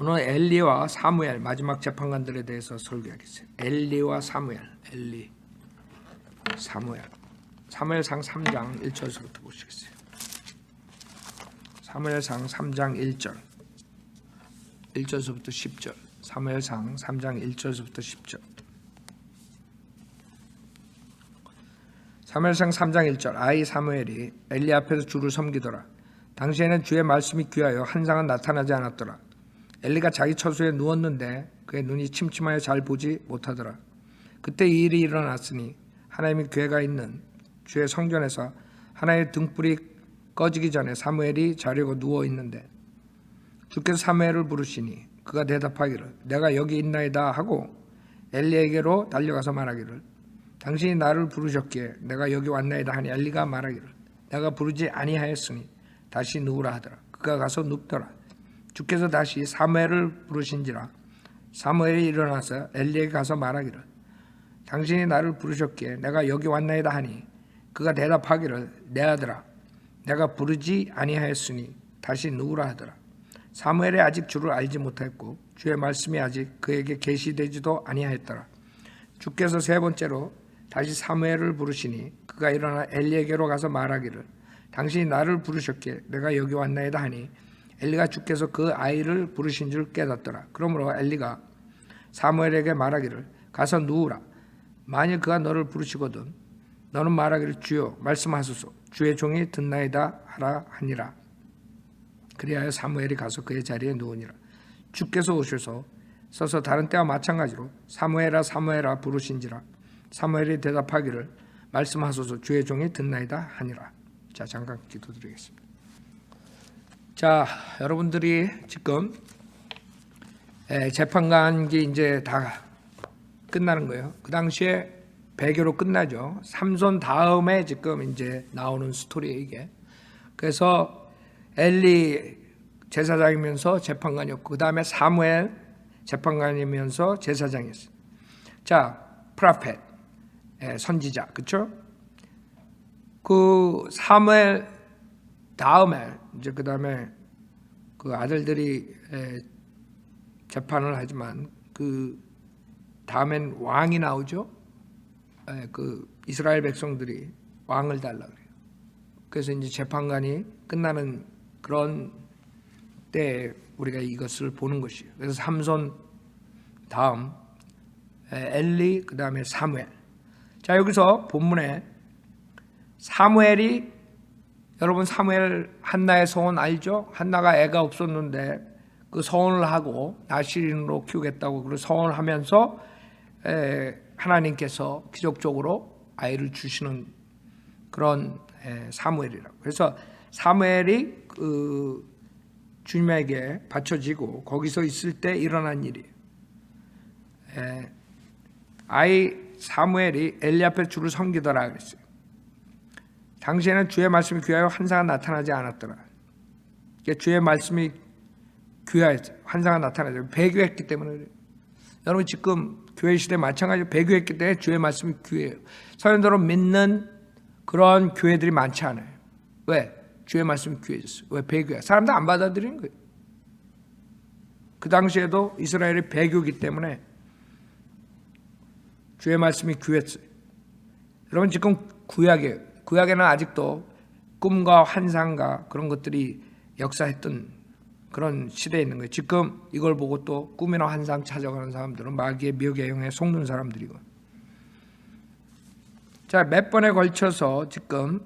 오늘 엘리와 사무엘 마지막 재판관들에 대해서 설교하겠어요. 엘리와 사무엘, 엘리, 사무엘. 사무엘상 3장 1절부터 보시겠어요. 사무엘상 3장 1절, 1절부터 10절. 사무엘상 3장 1절부터 10절. 사무엘상 3장 1절. 아이 사무엘이 엘리 앞에서 주를 섬기더라. 당시에는 주의 말씀이 귀하여 한상은 나타나지 않았더라. 엘리가 자기 처소에 누웠는데 그의 눈이 침침하여 잘 보지 못하더라. 그때 이 일이 일어났으니 하나님의 괴가 있는 주의 성전에서 하나님의 등불이 꺼지기 전에 사무엘이 자려고 누워 있는데 주께서 사무엘을 부르시니 그가 대답하기를 내가 여기 있나이다 하고 엘리에게로 달려가서 말하기를 당신이 나를 부르셨기에 내가 여기 왔나이다 하니 엘리가 말하기를 내가 부르지 아니하였으니 다시 누우라 하더라. 그가 가서 눕더라. 주께서 다시 사무엘을 부르신지라 사무엘이 일어나서 엘리에게 가서 말하기를 당신이 나를 부르셨기에 내가 여기 왔나이다 하니 그가 대답하기를 내 아들아 내가 부르지 아니하였으니 다시 누우라 하더라. 사무엘이 아직 주를 알지 못했고 주의 말씀이 아직 그에게 계시되지도 아니하였더라. 주께서 세 번째로 다시 사무엘을 부르시니 그가 일어나 엘리에게로 가서 말하기를 당신이 나를 부르셨기에 내가 여기 왔나이다 하니 엘리가 주께서 그 아이를 부르신 줄 깨닫더라. 그러므로 엘리가 사무엘에게 말하기를 가서 누우라. 만일 그가 너를 부르시거든 너는 말하기를 주여 말씀하소서 주의 종이 듣나이다 하라 하니라. 그리하여 사무엘이 가서 그의 자리에 누우니라. 주께서 오셔서 서서 다른 때와 마찬가지로 사무엘아 사무엘아 부르신지라 사무엘이 대답하기를 말씀하소서 주의 종이 듣나이다 하니라. 자, 잠깐 기도드리겠습니다. 자, 여러분들이 지금 재판관기 이제 다 끝나는 거예요. 그 당시에 배교로 끝나죠. 삼손 다음에 지금 이제 나오는 스토리예요, 이게. 그래서 엘리 제사장이면서 재판관이었고, 그 다음에 사무엘 재판관이면서 제사장이었어요. 자, 프라펫, 선지자, 그렇죠? 그 사무엘 다음에 이제 그 다음에 그 아들들이 재판을 하지만 그 다음엔 왕이 나오죠. 그 이스라엘 백성들이 왕을 달라 그래요. 그래서 이제 재판관이 끝나는 그런 때 우리가 이것을 보는 것이에요. 그래서 삼손 다음 엘리 그 다음에 사무엘. 자, 여기서 본문에 사무엘이 여러분 사무엘 한나의 서원 알죠? 한나가 애가 없었는데 그 서원을 하고 나실인으로 키우겠다고 그 서원을 하면서 하나님께서 기적적으로 아이를 주시는 그런 사무엘이라고. 그래서 사무엘이 그 주님에게 바쳐지고 거기서 있을 때 일어난 일이에요. 아이 사무엘이 엘리 앞에 주를 섬기더라 그랬어요. 당시에는 주의 말씀이 귀하여 환상은 나타나지 않았더라. 주의 말씀이 귀하였어요. 환상은 나타나지 배교했기 때문에 그래요. 여러분 지금 교회 시대 마찬가지로 배교했기 때문에 주의 말씀이 귀해요. 성도로 믿는 그런 교회들이 많지 않아요. 왜? 주의 말씀이 귀해졌어요. 왜? 배교야. 사람들 안 받아들이는 거예요. 그 당시에도 이스라엘이 배교이기 때문에 주의 말씀이 귀했어요. 여러분 지금 구약이에요. 구약에는 아직도 꿈과 환상과 그런 것들이 역사했던 그런 시대에 있는 거예요. 지금 이걸 보고 또 꿈이나 환상 찾아가는 사람들은 마귀의 미혹에 영에 속는 사람들이고. 자, 몇 번에 걸쳐서 지금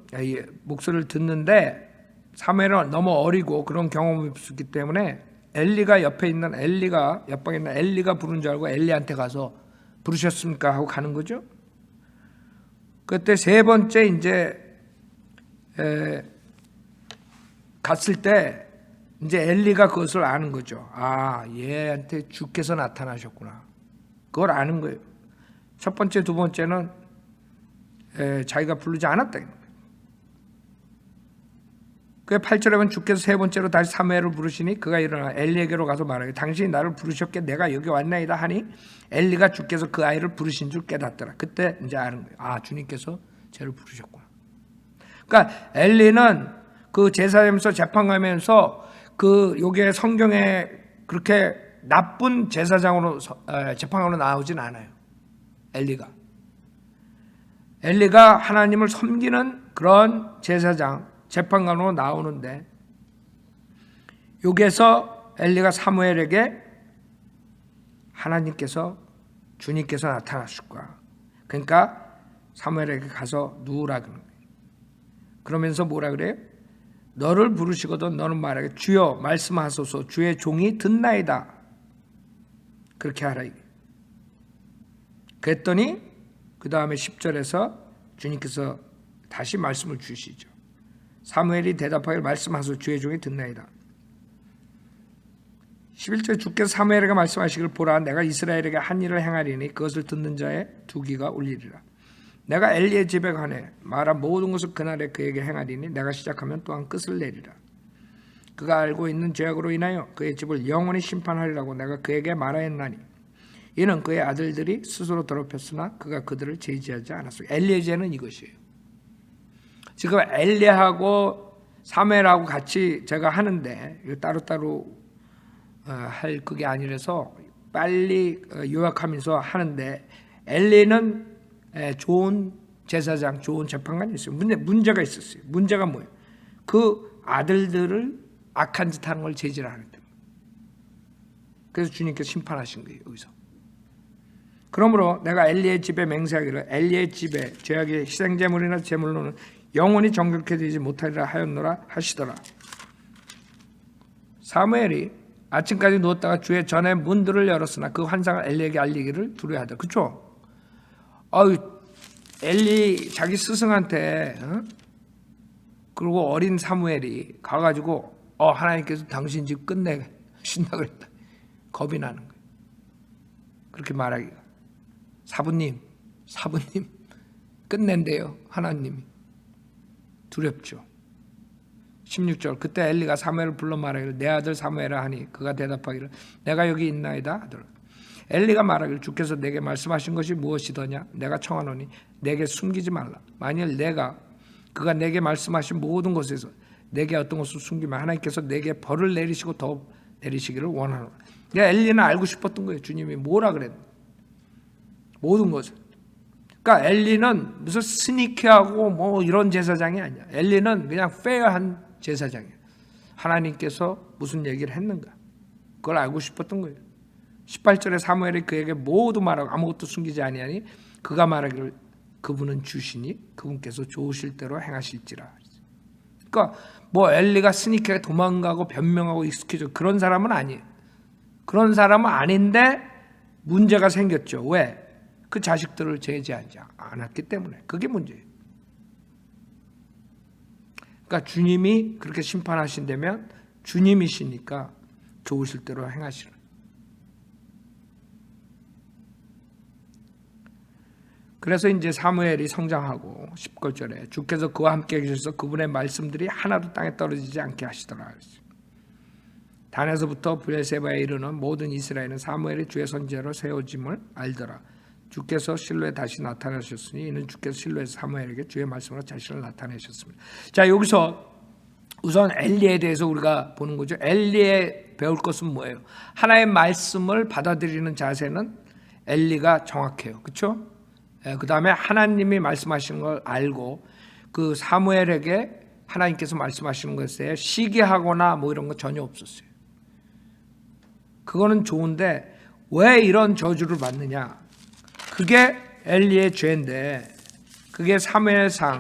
목소리를 듣는데 사무엘은 너무 어리고 그런 경험이 없었기 때문에 엘리가 옆에 있는 엘리가 옆방에 있는 엘리가 부른 줄 알고 엘리한테 가서 부르셨습니까 하고 가는 거죠. 그때 세 번째 이제 갔을 때 이제 엘리가 그것을 아는 거죠. 아, 얘한테 주께서 나타나셨구나. 그걸 아는 거예요. 첫 번째, 두 번째는 자기가 부르지 않았다. 그 8절에 보면 주께서 세 번째로 다시 사무엘을 부르시니 그가 일어나 엘리에게로 가서 말하기 당신이 나를 부르셨기에 내가 여기 왔나이다 하니 엘리가 주께서 그 아이를 부르신 줄 깨닫더라. 그때 이제 아는 거예요. 아, 주님께서 쟤를 부르셨구나. 그러니까 엘리는 그 제사장에서 재판하면서 그 요게 성경에 그렇게 나쁜 제사장으로 재판관으로 나오진 않아요. 엘리가 하나님을 섬기는 그런 제사장, 재판관으로 나오는데, 여기에서 엘리가 사무엘에게 주님께서 나타나실 거야. 그러니까 사무엘에게 가서 누우라 그러는 거예요. 그러면서 뭐라 그래요? 너를 부르시거든 너는 말하게 주여 말씀하소서 주의 종이 듣나이다. 그렇게 하라. 그랬더니 그 다음에 10절에서 주님께서 다시 말씀을 주시죠. 사무엘이 대답하기를 말씀하소서 주의 종이 듣나이다. 11절에 주께서 사무엘에게 말씀하시기를 보라 내가 이스라엘에게 한 일을 행하리니 그것을 듣는 자의 두 귀가 울리리라. 내가 엘리의 집에 관해 말한 모든 것을 그날에 그에게 행하리니 내가 시작하면 또한 끝을 내리라. 그가 알고 있는 죄악으로 인하여 그의 집을 영원히 심판하리라고 내가 그에게 말하였나니 이는 그의 아들들이 스스로 더럽혔으나 그가 그들을 제지하지 않았어요. 엘리의 죄는 이것이에요. 지금 엘리하고 사무엘하고 같이 제가 하는데 따로따로 할 그게 아니라서 빨리 요약하면서 하는데, 엘리는 좋은 제사장, 좋은 재판관이 있어요. 근데 문제가 있었어요. 문제가 뭐예요? 그 아들들을 악한 짓 하는 걸 제지를 안 했다. 그래서 주님께서 심판하신 거예요. 여기서. 그러므로 내가 엘리의 집에 맹세하기를 엘리의 집에 죄악의 희생제물이나 제물로는 영원히 정결케 되지 못하리라 하였노라 하시더라. 사무엘이 아침까지 누웠다가 주의 전에 문들을 열었으나 그 환상을 엘리에게 알리기를 두려워하다. 그렇죠? 엘리 자기 스승한테 그리고 어린 사무엘이 가가지고 하나님께서 당신 집 끝내신다 그랬다. 겁이 나는 거예요. 그렇게 말하기가. 사부님 끝낸대요. 하나님이. 두렵죠. 16절 그때 엘리가 사무엘을 불러 말하기를 내 아들 사무엘아 하니 그가 대답하기를 내가 여기 있나이다 하더라. 엘리가 말하기를 주께서 내게 말씀하신 것이 무엇이더냐 내가 청하노니 내게 숨기지 말라. 만일 그가 내게 말씀하신 모든 것에서 내게 어떤 것을 숨기면 하나님께서 내게 벌을 내리시고 더 내리시기를 원하노라. 엘리는 알고 싶었던 거예요. 주님이 뭐라 그랬는지 모든 것을. 그러니까 엘리는 무슨 스니키하고 뭐 이런 제사장이 아니야. 엘리는 그냥 페어한 제사장이야. 하나님께서 무슨 얘기를 했는가 그걸 알고 싶었던 거예요. 18절에 사무엘이 그에게 모두 말하고 아무것도 숨기지 아니하니 그가 말하기를 그분은 주시니 그분께서 좋으실 대로 행하실지라. 그러니까 뭐 엘리가 스니키하게 도망가고 변명하고 익숙해져 그런 사람은 아니에요. 그런 사람은 아닌데 문제가 생겼죠. 왜? 그 자식들을 제지하지 않았기 때문에. 그게 문제예요. 그러니까 주님이 그렇게 심판하신다면 주님이시니까 좋으실 대로 행하시는. 그래서 이제 사무엘이 성장하고 19절에 주께서 그와 함께 계셔서 그분의 말씀들이 하나도 땅에 떨어지지 않게 하시더라. 단에서부터 브엘세바에 이르는 모든 이스라엘은 사무엘이 주의 선지자로 세워짐을 알더라. 주께서 실로에 다시 나타나셨으니 이는 주께서 실로에서 사무엘에게 주의 말씀으로 자신을 나타내셨습니다. 자, 여기서 우선 엘리에 대해서 우리가 보는 거죠. 엘리에 배울 것은 뭐예요? 하나의 말씀을 받아들이는 자세는 엘리가 정확해요. 그렇죠? 그 다음에 하나님이 말씀하시는 걸 알고 그 사무엘에게 하나님께서 말씀하시는 것에 시기하거나 뭐 이런 거 전혀 없었어요. 그거는 좋은데 왜 이런 저주를 받느냐? 그게 엘리의 죄인데 그게 사무엘상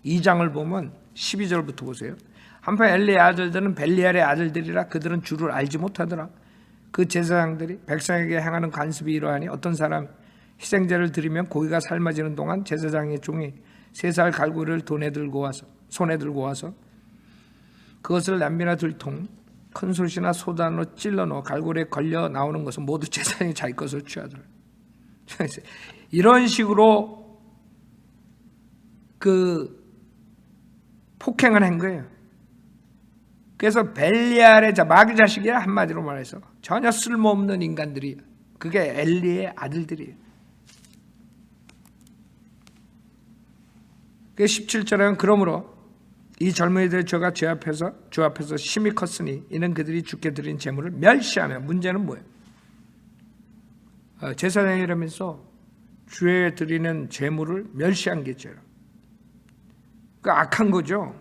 2장을 보면 12절부터 보세요. 한편 엘리의 아들들은 벨리알의 아들들이라 그들은 주를 알지 못하더라. 그 제사장들이 백성에게 행하는 관습이 이러하니 어떤 사람 희생제를 드리면 고기가 삶아지는 동안 제사장의 종이 3살 갈고리를 손에 들고 와서 그것을 남비나 들통 큰 솥이나 소단으로 찔러 넣어 갈고리에 걸려 나오는 것은 모두 제사장이 자기 것을 취하더라. 이런 식으로 그 폭행을 한 거예요. 그래서 벨리알의 마귀 자식이야. 한마디로 말해서 전혀 쓸모없는 인간들이. 그게 엘리의 아들들이에요. 그 17절에는 그러므로 이 젊은이들의 죄가 주 앞에서 심히 컸으니 이는 그들이 주께 드린 제물을 멸시하며. 문제는 뭐예요? 제사장이라면서 주에 드리는 제물을 멸시한 게 죄라. 그 악한 거죠.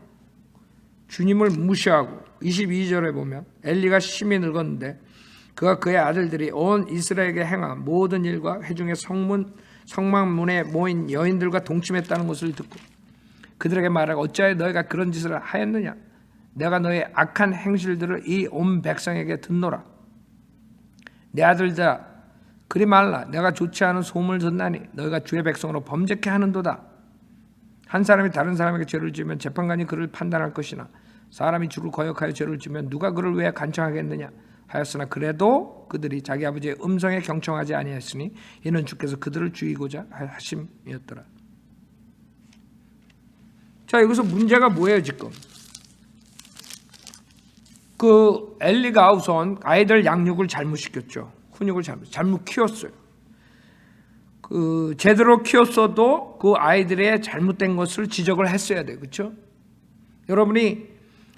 주님을 무시하고 22절에 보면 엘리가 심히 늙었는데 그가 그의 아들들이 온 이스라엘에게 행한 모든 일과 회중의 성막문에 모인 여인들과 동침했다는 것을 듣고 그들에게 말하고 어찌하여 너희가 그런 짓을 하였느냐. 내가 너의 악한 행실들을 이 온 백성에게 듣노라. 내 아들들아 그리 말라. 내가 좋지 않은 소문을 듣나니 너희가 주의 백성으로 범죄케 하는도다. 한 사람이 다른 사람에게 죄를 지으면 재판관이 그를 판단할 것이나 사람이 주를 거역하여 죄를 지으면 누가 그를 왜 간청하겠느냐 하였으나 그래도 그들이 자기 아버지의 음성에 경청하지 아니하였으니 이는 주께서 그들을 죽이고자 하심이었더라. 자, 여기서 문제가 뭐예요? 지금 그 엘리가 우선 아이들 양육을 잘못 시켰죠. 훈육을 잘못 키웠어요. 그 제대로 키웠어도 그 아이들의 잘못된 것을 지적을 했어야 돼요. 그렇죠? 여러분이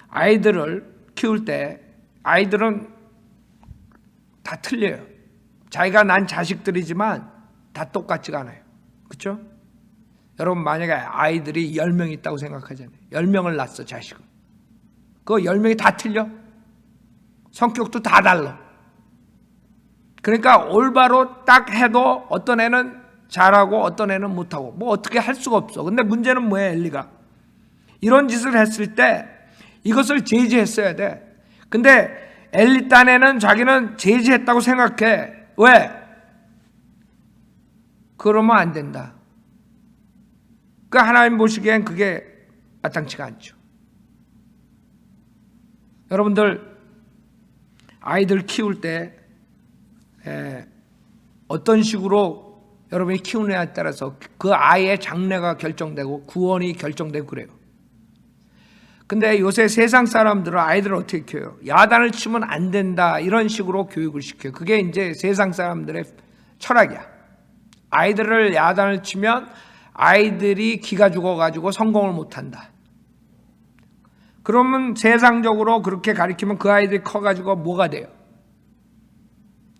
아이들을 키울 때 아이들은 다 틀려요. 자기가 난 자식들이지만 다 똑같지가 않아요. 그렇죠? 여러분 만약에 아이들이 10명 있다고 생각하잖아요. 10명을 낳았어 자식을. 그 10명이 다 틀려? 성격도 다 달라. 그러니까 올바로 딱 해도 어떤 애는 잘하고 어떤 애는 못하고 뭐 어떻게 할 수가 없어. 근데 문제는 뭐예요? 엘리가 이런 짓을 했을 때 이것을 제지했어야 돼. 근데 엘리 딴에는 자기는 제지했다고 생각해. 왜? 그러면 안 된다. 그 하나님 보시기엔 그게 마땅치가 않죠. 여러분들 아이들 키울 때 어떤 식으로 여러분이 키우느냐에 따라서 그 아이의 장래가 결정되고 구원이 결정되고 그래요. 근데 요새 세상 사람들은 아이들을 어떻게 키워요? 야단을 치면 안 된다 이런 식으로 교육을 시켜요. 그게 이제 세상 사람들의 철학이야. 아이들을 야단을 치면 아이들이 기가 죽어가지고 성공을 못한다. 그러면 세상적으로 그렇게 가르치면 그 아이들이 커가지고 뭐가 돼요?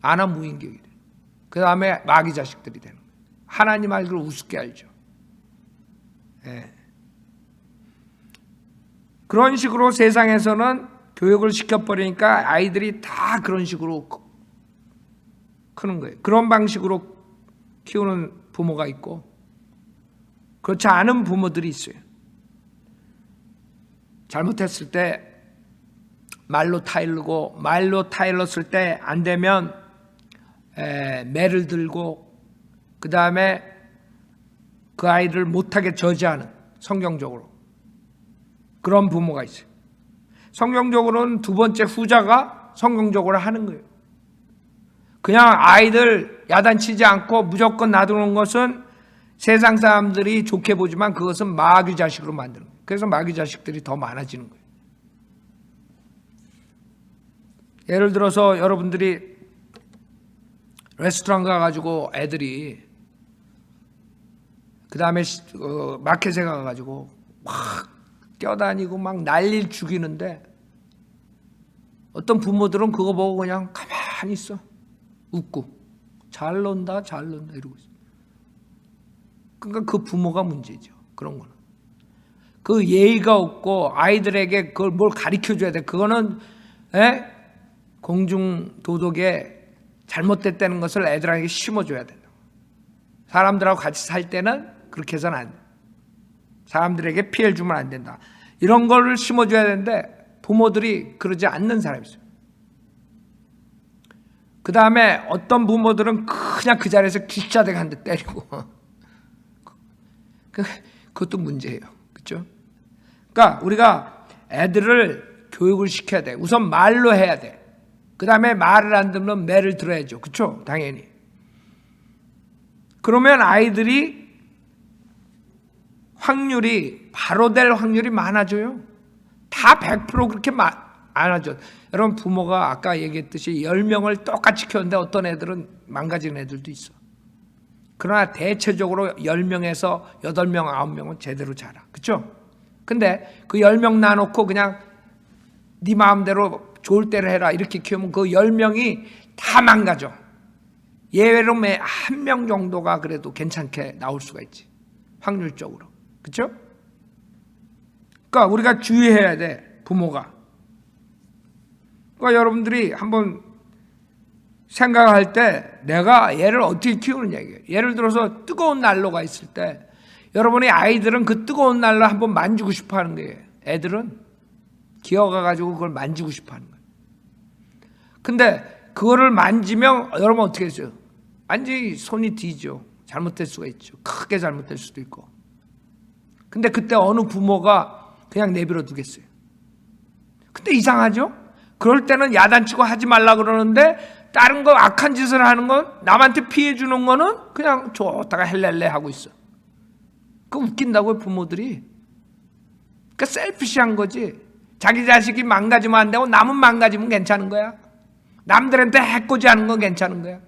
안하무인격이 돼요. 그 다음에 마귀 자식들이 되는 거예요. 하나님 알기를 우습게 알죠. 예. 그런 식으로 세상에서는 교육을 시켜버리니까 아이들이 다 그런 식으로 크는 거예요. 그런 방식으로 키우는 부모가 있고 그렇지 않은 부모들이 있어요. 잘못했을 때 말로 타일르고 말로 타일렀을 때 안 되면 매를 들고 그 다음에 그 아이를 못하게 저지하는 성경적으로 그런 부모가 있어요. 성경적으로는 두 번째 후자가 성경적으로 하는 거예요. 그냥 아이들 야단치지 않고 무조건 놔두는 것은 세상 사람들이 좋게 보지만 그것은 마귀 자식으로 만드는 거예요. 그래서 마귀 자식들이 더 많아지는 거예요. 예를 들어서 여러분들이 레스토랑 가가지고 애들이 그 다음에 마켓에 가가지고 막 뛰어다니고 막 난리를 죽이는데 어떤 부모들은 그거 보고 그냥 가만히 있어. 웃고 잘 논다 이러고 있어. 그러니까 그 부모가 문제죠. 그런 거는. 그 예의가 없고 아이들에게 그걸 뭘 가르쳐줘야 돼. 그거는 공중도덕에 잘못됐다는 것을 애들에게 심어줘야 된다. 사람들하고 같이 살 때는 그렇게 해서는 안 돼. 사람들에게 피해를 주면 안 된다. 이런 거를 심어줘야 되는데 부모들이 그러지 않는 사람이 있어요. 그 다음에 어떤 부모들은 그냥 그 자리에서 기차대가 한 대 때리고 그것도 문제예요. 그렇죠? 그러니까 우리가 애들을 교육을 시켜야 돼. 우선 말로 해야 돼. 그 다음에 말을 안 듣는 매를 들어야죠. 그렇죠? 당연히. 그러면 아이들이 확률이 바로 될 확률이 많아져요. 다 100% 그렇게 안 하죠. 여러분 부모가 아까 얘기했듯이 10명을 똑같이 키웠는데 어떤 애들은 망가지는 애들도 있어. 그러나 대체적으로 10명에서 8명, 9명은 제대로 자라. 그렇죠? 근데 그 10명 놔놓고 그냥 네 마음대로 좋을 대로 해라 이렇게 키우면 그 10명이 다 망가져. 예외로 매 한 명 정도가 그래도 괜찮게 나올 수가 있지, 확률적으로. 그렇죠? 그러니까 우리가 주의해야 돼, 부모가. 그러니까 여러분들이 한번 생각할 때 내가 얘를 어떻게 키우느냐. 예를 들어서 뜨거운 난로가 있을 때 여러분의 아이들은 그 뜨거운 난로 한번 만지고 싶어 하는 거예요. 애들은 기어가가지고 그걸 만지고 싶어 하는 거예요. 근데 그거를 만지면 여러분 어떻게 했어요? 완전히 손이 뒤죠. 잘못될 수가 있죠. 크게 잘못될 수도 있고. 근데 그때 어느 부모가 그냥 내버려 두겠어요? 근데 이상하죠? 그럴 때는 야단치고 하지 말라 그러는데 다른 거 악한 짓을 하는 건, 남한테 피해 주는 거는 그냥 좋다가 헬렐레 하고 있어. 그 웃긴다고요, 부모들이. 그러니까 셀피시한 거지. 자기 자식이 망가지면 안 되고 남은 망가지면 괜찮은 거야. 남들한테 해코지 하는 건 괜찮은 거야.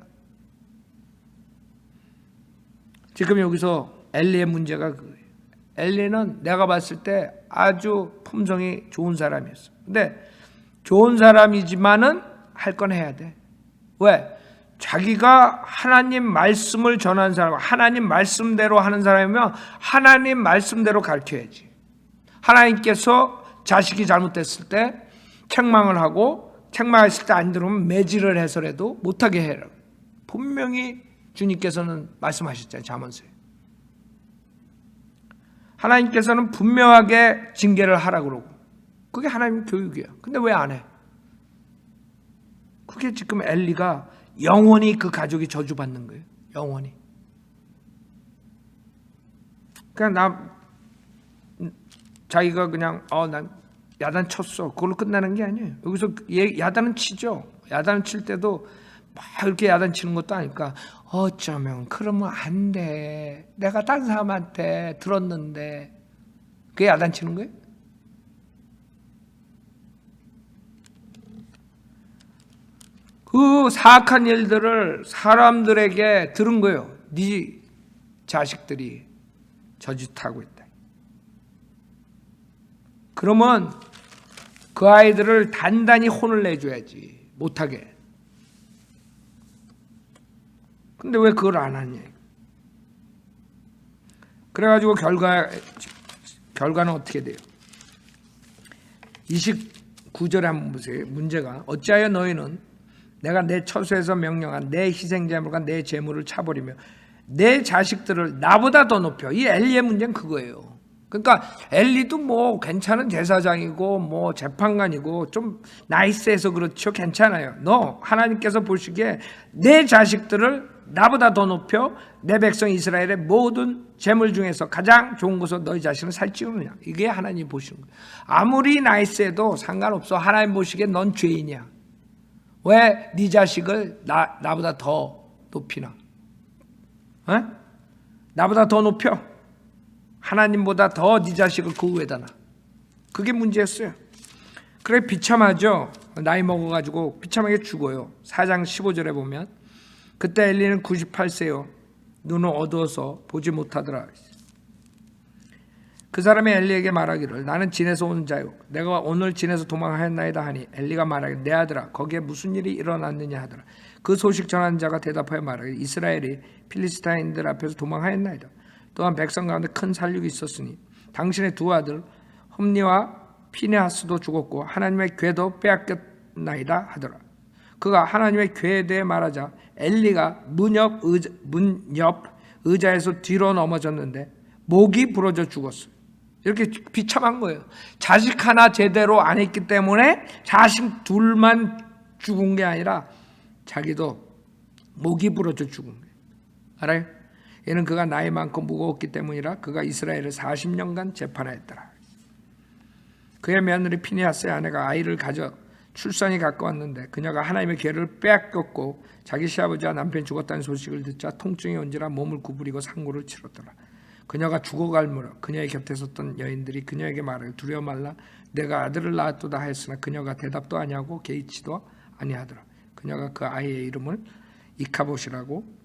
지금 여기서 엘리의 문제가 그거예요. 엘리는 내가 봤을 때 아주 품성이 좋은 사람이었어. 근데 좋은 사람이지만은 할 건 해야 돼. 왜? 자기가 하나님 말씀을 전하는 사람, 하나님 말씀대로 하는 사람이면 하나님 말씀대로 가르쳐야지. 하나님께서 자식이 잘못됐을 때 책망을 하고, 책망했을 때 안 들으면 매질을 해서라도 못하게 해라. 분명히 주님께서는 말씀하셨잖아요, 잠언서에. 하나님께서는 분명하게 징계를 하라 그러고, 그게 하나님 교육이야. 근데 왜 안 해? 그게 지금 엘리가 영원히 그 가족이 저주받는 거예요. 영원히. 그냥 자기가 그냥 난 야단 쳤어, 그걸로 끝나는 게 아니에요. 여기서 야단은 치죠. 야단을 칠 때도 막 이렇게 야단 치는 것도 아니까 어쩌면 그러면 안 돼, 내가 다른 사람한테 들었는데, 그게 야단 치는 거예요. 그 사악한 일들을 사람들에게 들은 거예요. 네 자식들이 저짓하고 있다. 그러면 그 아이들을 단단히 혼을 내줘야지, 못하게. 근데 왜 그걸 안 하냐. 그래가지고 결과는 어떻게 돼요? 29절에 한번 보세요. 문제가, 어찌하여 너희는 내가 내 처소에서 명령한 내 희생제물과 내 제물을 차버리며 내 자식들을 나보다 더 높여. 이 엘리의 문제는 그거예요. 그러니까 엘리도 뭐 괜찮은 제사장이고 뭐 재판관이고 좀 나이스해서 그렇죠. 괜찮아요. 너 하나님께서 보시기에 내 자식들을 나보다 더 높여 내 백성 이스라엘의 모든 재물 중에서 가장 좋은 것으로 너희 자신을 살찌우느냐. 이게 하나님 보시는 거예요. 아무리 나이스해도 상관없어. 하나님 보시기에 넌 죄인이야. 왜 네 자식을 나보다 더 높이나? 나보다 더 높여. 하나님보다 더 네 자식을 그 위에다 놔. 그게 문제였어요. 그래 비참하죠. 나이 먹어가지고 비참하게 죽어요. 4장 15절에 보면 그때 엘리는 98세요. 눈은 어두워서 보지 못하더라. 그 사람이 엘리에게 말하기를 나는 진에서 온 자요, 내가 오늘 진에서 도망하였나이다 하니 엘리가 말하기를 내 아들아 거기에 무슨 일이 일어났느냐 하더라. 그 소식 전하는 자가 대답하여 말하기를 이스라엘이 필리스타인들 앞에서 도망하였나이다. 또한 백성 가운데 큰 살육이 있었으니 당신의 두 아들 홈니와 피네하스도 죽었고 하나님의 궤도 빼앗겼나이다 하더라. 그가 하나님의 궤에 대해 말하자 엘리가 문 옆 의자에서 뒤로 넘어졌는데 목이 부러져 죽었어요. 이렇게 비참한 거예요. 자식 하나 제대로 안 했기 때문에 자식 둘만 죽은 게 아니라 자기도 목이 부러져 죽은 거예요. 알아요? 얘는 그가 나이 많고 무거웠기 때문이라 그가 이스라엘을 40년간 재판하였더라. 그의 며느리 피니하스의 아내가 아이를 가져 출산이 가까웠는데 그녀가 하나님의 궤를 빼앗겼고 자기 시아버지와 남편이 죽었다는 소식을 듣자 통증이 온지라 몸을 구부리고 상고를 치렀더라. 그녀가 죽어갈 무렵 그녀의 곁에 섰던 여인들이 그녀에게 말하기를 두려워 말라 내가 아들을 낳았도다 하였으나 그녀가 대답도 아니하고 개의치도 아니하더라. 그녀가 그 아이의 이름을 이카봇이라고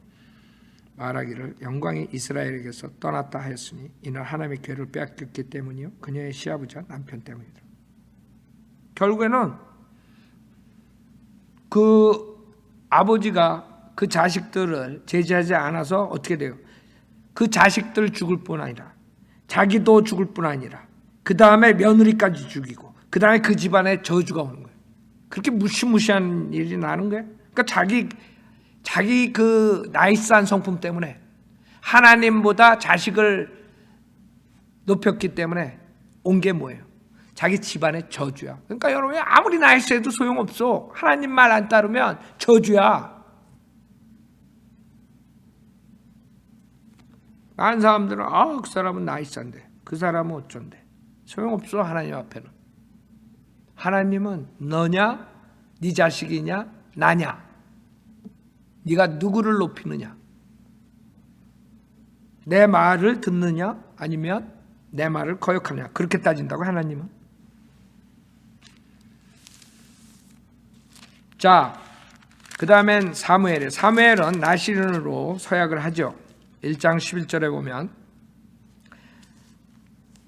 말하기를 영광이 이스라엘에게서 떠났다 하였으니 이는 하나님의 궤를 빼앗겼기 때문이요 그녀의 시아버지와 남편 때문이더라. 결국에는 그 아버지가 그 자식들을 제지하지 않아서 어떻게 돼요? 그 자식들 죽을 뿐 아니라 자기도 죽을 뿐 아니라 그 다음에 며느리까지 죽이고 그 다음에 그 집안에 저주가 오는 거예요. 그렇게 무시무시한 일이 나는 거예요. 그러니까 자기 그 나이스한 성품 때문에 하나님보다 자식을 높였기 때문에 온 게 뭐예요? 자기 집안의 저주야. 그러니까 여러분이 아무리 나이스해도 소용없어. 하나님 말 안 따르면 저주야. 많은 사람들은 그 사람은 나이스한데 그 사람은 어쩐데 소용없어. 하나님 앞에는. 하나님은 너냐 네 자식이냐 나냐 네가 누구를 높이느냐 내 말을 듣느냐 아니면 내 말을 거역하느냐 그렇게 따진다고 하나님은. 자, 그 다음엔 사무엘이에요. 사무엘은 나시린으로 서약을 하죠. 1장 11절에 보면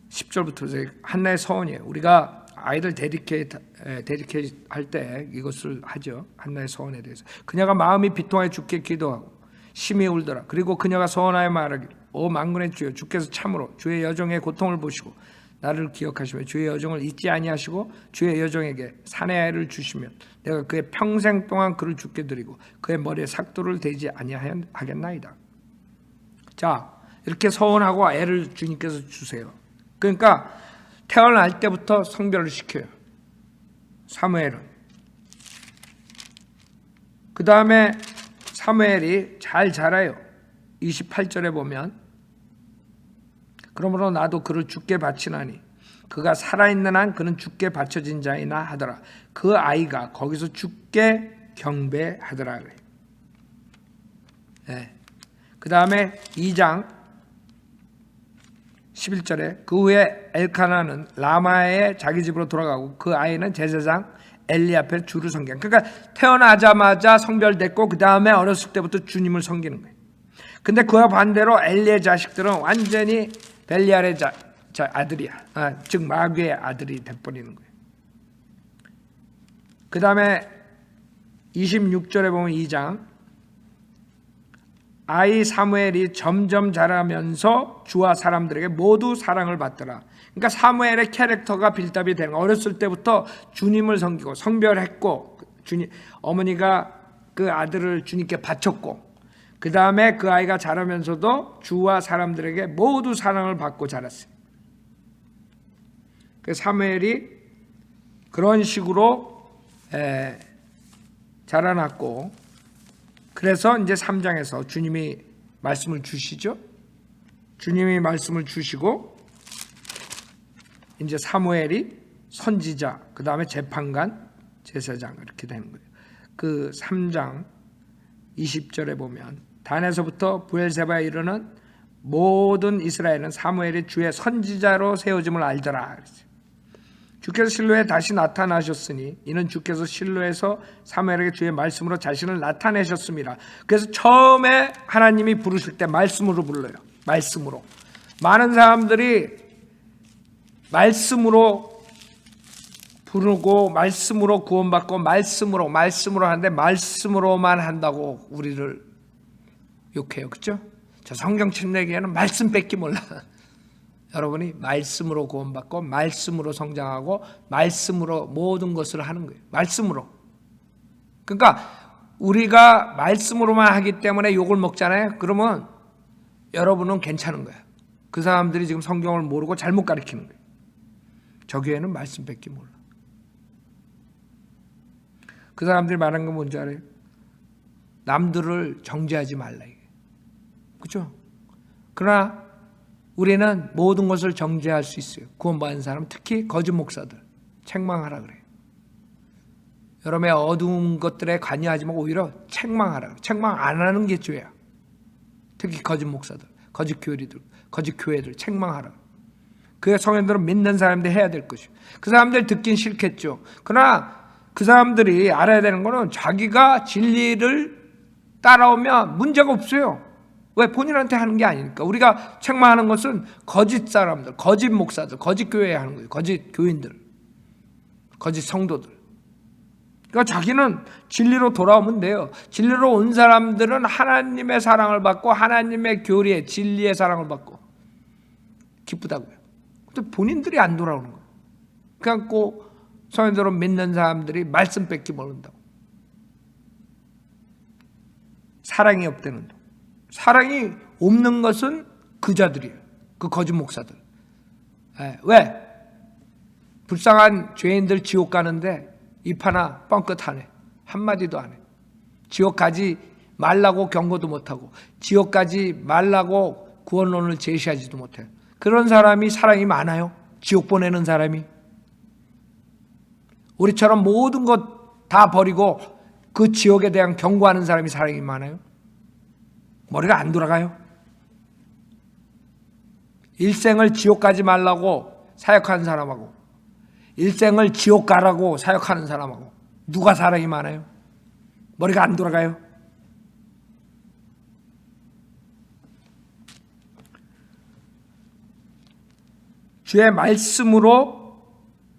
10절부터 한나의 서원이에요. 우리가 아이들 데디케이트 할 때 이것을 하죠. 한나의 서원에 대해서. 그녀가 마음이 비통하여 주께 기도하고 심히 울더라. 그리고 그녀가 서원하여 말하기를 오 만군의 주여 주께서 참으로 주의 여종의 고통을 보시고 나를 기억하시며 주의 여종을 잊지 아니하시고 주의 여종에게 사내 아이를 주시면 내가 그의 평생 동안 그를 죽게 드리고 그의 머리에 삭도를 대지 아니하겠나이다. 자, 이렇게 서원하고 애를 주님께서 주세요. 그러니까 태어날 때부터 성별을 시켜요. 사무엘은. 그 다음에 사무엘이 잘 자라요. 28절에 보면 그러므로 나도 그를 주께 바치나니 그가 살아있는 한 그는 주께 바쳐진 자이나 하더라. 그 아이가 거기서 주께 경배하더라. 네. 그 다음에 2장 11절에 그 후에 엘카나는 라마의 자기 집으로 돌아가고 그 아이는 제사장 엘리 앞에 주를 섬겨. 그러니까 태어나자마자 성별됐고 그 다음에 어렸을 때부터 주님을 섬기는 거예요. 근데 그와 반대로 엘리의 자식들은 완전히 벨리알의 아들이야. 즉 마귀의 아들이 돼버리는 거예요. 그 다음에 26절에 보면 2장 아이 사무엘이 점점 자라면서 주와 사람들에게 모두 사랑을 받더라. 그러니까 사무엘의 캐릭터가 빌답이 되는 거예요. 어렸을 때부터 주님을 섬기고 성별했고 어머니가 그 아들을 주님께 바쳤고 그 다음에 그 아이가 자라면서도 주와 사람들에게 모두 사랑을 받고 자랐어요. 그 사무엘이 그런 식으로 자라났고 그래서 이제 3장에서 주님이 말씀을 주시죠. 주님이 말씀을 주시고 이제 사무엘이 선지자, 그 다음에 재판관, 제사장 이렇게 되는 거예요. 그 3장 20절에 보면 단에서부터 부엘세바에 이르는 모든 이스라엘은 사무엘이 주의 선지자로 세워짐을 알더라 그랬어요. 주께서 실로에 다시 나타나셨으니 이는 주께서 실로에서 사무엘에게 주의 말씀으로 자신을 나타내셨습니다. 그래서 처음에 하나님이 부르실 때 말씀으로 불러요. 말씀으로. 많은 사람들이 말씀으로 부르고 말씀으로 구원받고 말씀으로 하는데 말씀으로만 한다고 우리를 욕해요. 그렇죠? 저 성경책 내기에는 말씀밖에 몰라. 여러분이 말씀으로 구원받고 말씀으로 성장하고 말씀으로 모든 것을 하는 거예요. 말씀으로. 그러니까 우리가 말씀으로만 하기 때문에 욕을 먹잖아요. 그러면 여러분은 괜찮은 거예요. 그 사람들이 지금 성경을 모르고 잘못 가르치는 거예요. 저 교회는 말씀밖에 몰라. 그 사람들이 말한 건 뭔지 알아요? 남들을 정죄하지 말라. 그렇죠? 그러나 우리는 모든 것을 정죄할 수 있어요. 구원받은 사람, 특히 거짓 목사들 책망하라 그래요. 여러분의 어두운 것들에 관여하지 말고 오히려 책망하라 그래요. 책망 안 하는 게 죄야. 특히 거짓 목사들, 거짓 교회들 책망하라. 그 성현들은 믿는 사람들이 해야 될 것이고 그 사람들 듣긴 싫겠죠. 그러나 그 사람들이 알아야 되는 거는 자기가 진리를 따라오면 문제가 없어요. 왜? 본인한테 하는 게 아니니까. 우리가 책망하는 것은 거짓 사람들, 거짓 목사들, 거짓 교회에 하는 거예요. 거짓 교인들, 거짓 성도들. 그러니까 자기는 진리로 돌아오면 돼요. 진리로 온 사람들은 하나님의 사랑을 받고 하나님의 교리의 진리의 사랑을 받고 기쁘다고요. 근데 본인들이 안 돌아오는 거예요. 그래갖고 성도로 믿는 사람들이 말씀 뺏기 모른다고. 사랑이 없다는 거. 사랑이 없는 것은 그 자들이에요. 그 거짓 목사들. 왜? 불쌍한 죄인들 지옥 가는데 입 하나 뻥끗하네. 한마디도 안 해. 지옥 가지 말라고 경고도 못하고 지옥 가지 말라고 구원론을 제시하지도 못해요. 그런 사람이 사랑이 많아요? 지옥 보내는 사람이? 우리처럼 모든 것 다 버리고 그 지옥에 대한 경고하는 사람이 사랑이 많아요? 머리가 안 돌아가요? 일생을 지옥 가지 말라고 사역하는 사람하고 일생을 지옥 가라고 사역하는 사람하고 누가 사랑이 많아요? 머리가 안 돌아가요? 주의 말씀으로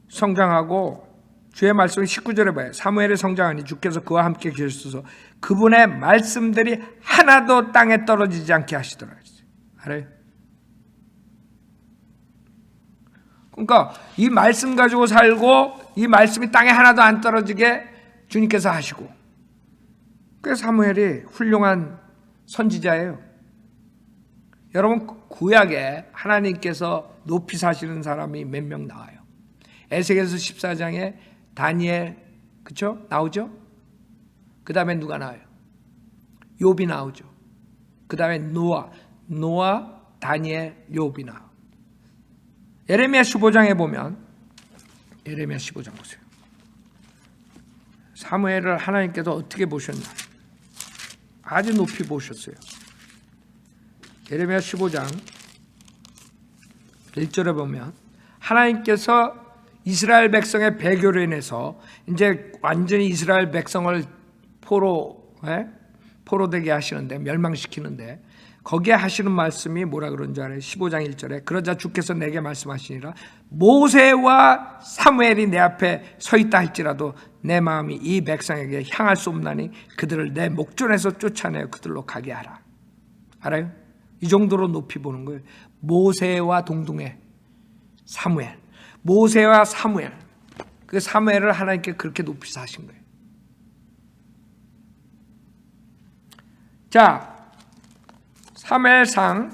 성장하고 주의 말씀을 19절에 봐요. 사무엘의 성장하니 주께서 그와 함께 계셔서 그분의 말씀들이 하나도 땅에 떨어지지 않게 하시더라. 알아요? 그러니까 이 말씀 가지고 살고 이 말씀이 땅에 하나도 안 떨어지게 주님께서 하시고, 그래서 사무엘이 훌륭한 선지자예요. 여러분, 구약에 하나님께서 높이 사시는 사람이 몇 명 나와요. 에스겔서 14장에 다니엘, 그쵸? 나오죠? 그 다음에 누가 나와요? 욥이 나오죠. 그 다음에 노아, 다니엘, 욥이 나와요. 예레미야 15장에 보면, 예레미야 15장 보세요. 사무엘을 하나님께서 어떻게 보셨나? 아주 높이 보셨어요. 예레미야 15장 1절에 보면 하나님께서 이스라엘 백성의 배교로 인해서 이제 완전히 이스라엘 백성을 포로되게 하시는데, 멸망시키는데, 거기에 하시는 말씀이 뭐라 그런 줄 알아요? 15장 1절에 그러자 주께서 내게 말씀하시니라 모세와 사무엘이 내 앞에 서 있다 할지라도 내 마음이 이 백성에게 향할 수 없나니 그들을 내 목전에서 쫓아내어 그들로 가게 하라. 알아요? 이 정도로 높이 보는 거예요. 모세와 동등해. 사무엘, 모세와 사무엘, 그 사무엘을 하나님께 그렇게 높이 사신 거예요. 자, 사무엘상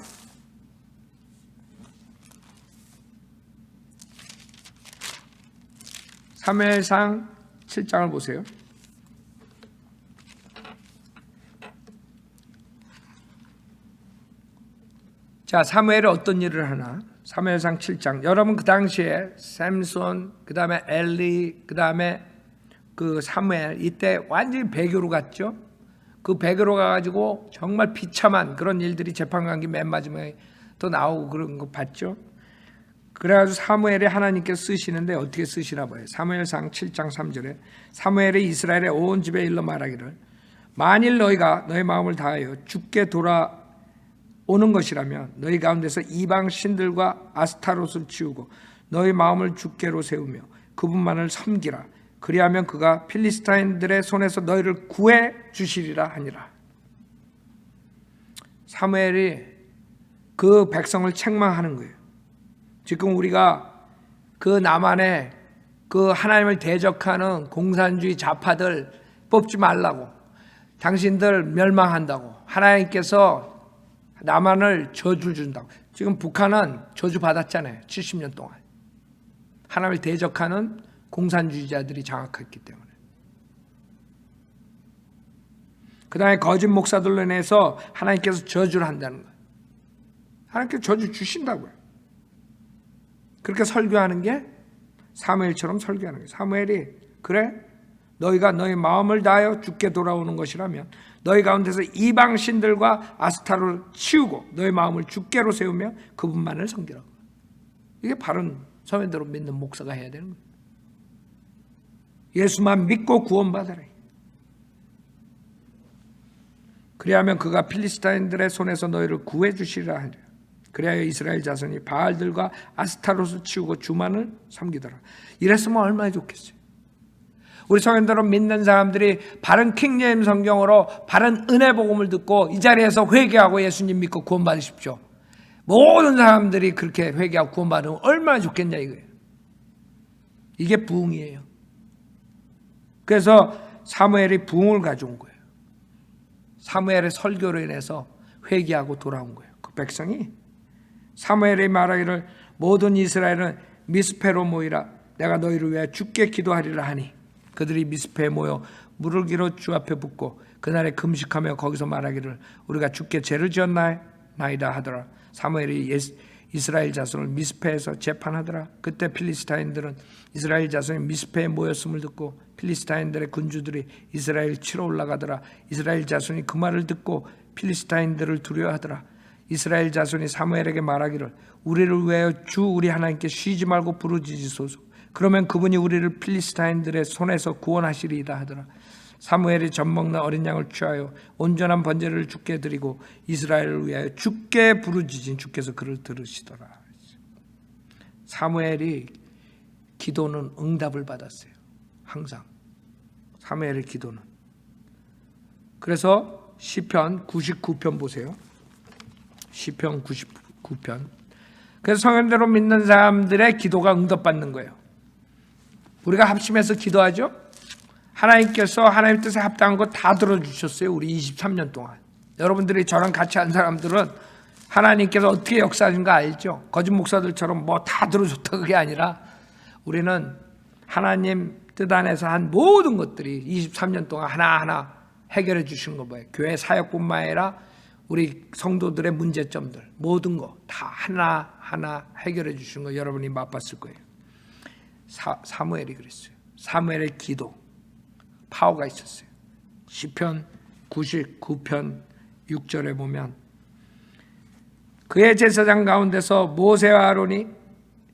7장을 보세요. 자, 사무엘이 어떤 일을 하나? 사무엘상 7장. 여러분, 그 당시에 샘손, 그 다음에 엘리, 그 다음에 그 사무엘, 이때 완전히 배교로 갔죠. 그 배교로 가가지고 정말 비참한 그런 일들이 재판관계 맨 마지막에 또 나오고 그런 거 봤죠. 그래가지고 사무엘이 하나님께서 쓰시는데 어떻게 쓰시나 봐요. 사무엘상 7장 3절에 사무엘이 이스라엘의 온 집에 일러 말하기를 만일 너희가 너희 마음을 다하여 주께 돌아오는 것이라면 너희 가운데서 이방 신들과 아스타롯을 치우고 너희 마음을 주께로 세우며 그분만을 섬기라. 그리하면 그가 필리스타인들의 손에서 너희를 구해 주시리라 하니라. 사무엘이 그 백성을 책망하는 거예요. 지금 우리가 그 남한에 그 하나님을 대적하는 공산주의 좌파들 뽑지 말라고, 당신들 멸망한다고, 하나님께서 남한을 저주를 준다고. 지금 북한은 저주 받았잖아요. 70년 동안 하나님을 대적하는 공산주의자들이 장악했기 때문에. 그 다음에 거짓 목사들로 인해서 하나님께서 저주를 한다는 거예요. 하나님께서 저주 주신다고요. 그렇게 설교하는 게 사무엘처럼 설교하는 거예요. 사무엘이 그래? 너희가 너희 마음을 다하여 주께 돌아오는 것이라면 너희 가운데서 이방 신들과 아스타를 치우고 너희 마음을 주께로 세우며 그분만을 섬기라고. 이게 바른 서면대로 믿는 목사가 해야 되는 거예요. 예수만 믿고 구원받아라. 그리하면 그가 필리스타인들의 손에서 너희를 구해 주시리라 하리라. 그래야 이스라엘 자손이 바알들과 아스타롯을 치우고 주만을 섬기더라. 이랬으면 얼마나 좋겠어요. 우리 성현대로 믿는 사람들이 바른 킹제임 성경으로 바른 은혜 복음을 듣고 이 자리에서 회개하고 예수님 믿고 구원받으십시오. 모든 사람들이 그렇게 회개하고 구원받으면 얼마나 좋겠냐 이거예요. 이게 부흥이에요. 그래서 사무엘이 부흥을 가져온 거예요. 사무엘의 설교로 인해서 회개하고 돌아온 거예요. 그 백성이 사무엘이 말하기를 모든 이스라엘은 미스페로 모이라 내가 너희를 위하여 주께 기도하리라 하니 그들이 미스페에 모여 물을 기로 주 앞에 붓고 그날에 금식하며 거기서 말하기를 우리가 주께 죄를 지었나이다 하더라. 사무엘이 이스라엘 자손을 미스페에서 재판하더라. 그때 필리스타인들은 이스라엘 자손이 미스페에 모였음을 듣고 필리스타인들의 군주들이 이스라엘 치러 올라가더라. 이스라엘 자손이 그 말을 듣고 필리스타인들을 두려워하더라. 이스라엘 자손이 사무엘에게 말하기를 우리를 위하여 주 우리 하나님께 쉬지 말고 부르짖으소서. 그러면 그분이 우리를 필리스타인들의 손에서 구원하시리이다 하더라. 사무엘이 젖먹는 어린 양을 취하여 온전한 번제를 주께 드리고 이스라엘을 위하여 주께 부르짖은 주께서 그를 들으시더라. 사무엘이 기도는 응답을 받았어요. 항상 사무엘의 기도는. 그래서 시편 99편 보세요. 시편 99편. 그래서 성현대로 믿는 사람들의 기도가 응답받는 거예요. 우리가 합심해서 기도하죠. 하나님께서 하나님 뜻에 합당한 거 다 들어주셨어요. 우리 23년 동안. 여러분들이 저랑 같이 한 사람들은 하나님께서 어떻게 역사하신 거 알죠? 거짓 목사들처럼 뭐 다 들어줬다 그게 아니라 우리는 하나님 뜻 안에서 한 모든 것들이 23년 동안 하나하나 해결해 주신 거 뭐예요? 교회 사역뿐만 아니라 우리 성도들의 문제점들 모든 거 다 하나하나 해결해 주신 거 여러분이 맛봤을 거예요. 사무엘이 그랬어요. 사무엘의 기도 파워가 있었어요. 시편 99편 6절에 보면 그의 제사장 가운데서 모세와 아론이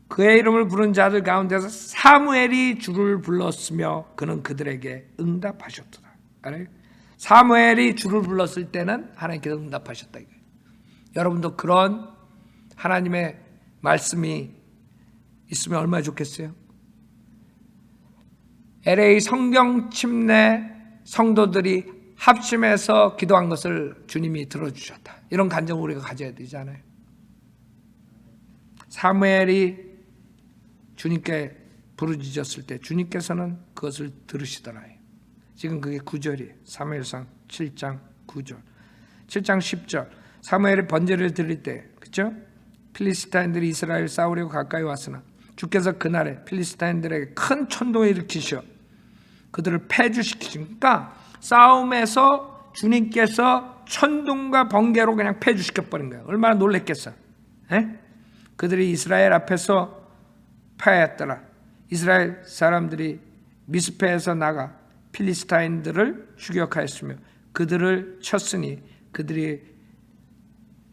그의 이름을 부른 자들 가운데서 사무엘이 주를 불렀으며 그는 그들에게 응답하셨더라. 알아요? 사무엘이 주를 불렀을 때는 하나님께서 응답하셨다 이거예요. 여러분도 그런 하나님의 말씀이 있으면 얼마나 좋겠어요? LA 성경 침례 성도들이 합심해서 기도한 것을 주님이 들어주셨다. 이런 간증을 우리가 가져야 되잖아요. 사무엘이 주님께 부르짖었을 때 주님께서는 그것을 들으시더라. 지금 그게 9절이에요. 사무엘상 7장 9절. 7장 10절. 사무엘이 번제를 드릴 때, 그렇죠? 필리스타인들이 이스라엘 싸우려고 가까이 왔으나 주께서 그날에 필리스타인들에게 큰 천동을 일으키셔 그들을 패주시키니까 싸움에서 주님께서 천둥과 번개로 그냥 패주시켜버린 거예요. 얼마나 놀랬겠어. 그들이 이스라엘 앞에서 패했더라. 이스라엘 사람들이 미스페에서 나가 필리스타인들을 추격하였으며 그들을 쳤으니 그들이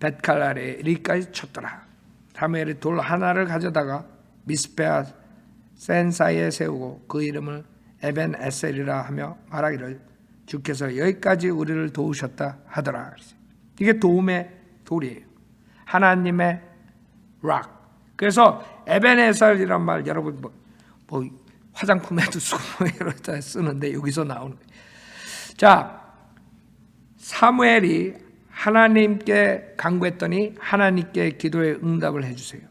벳갈라리까지 쳤더라. 사무엘이 돌 하나를 가져다가 미스페와 센 사이에 세우고 그 이름을 에벤 에셀이라 하며 말하기를 주께서 여기까지 우리를 도우셨다 하더라. 이게 도움의 돌이에요. 하나님의 락. 그래서 에벤 에셀이란 말 여러분 뭐 화장품에도 쓰고 이러다 쓰는데 여기서 나오는 거예요. 자, 사무엘이 하나님께 간구했더니 하나님께 기도에 응답을 해주세요.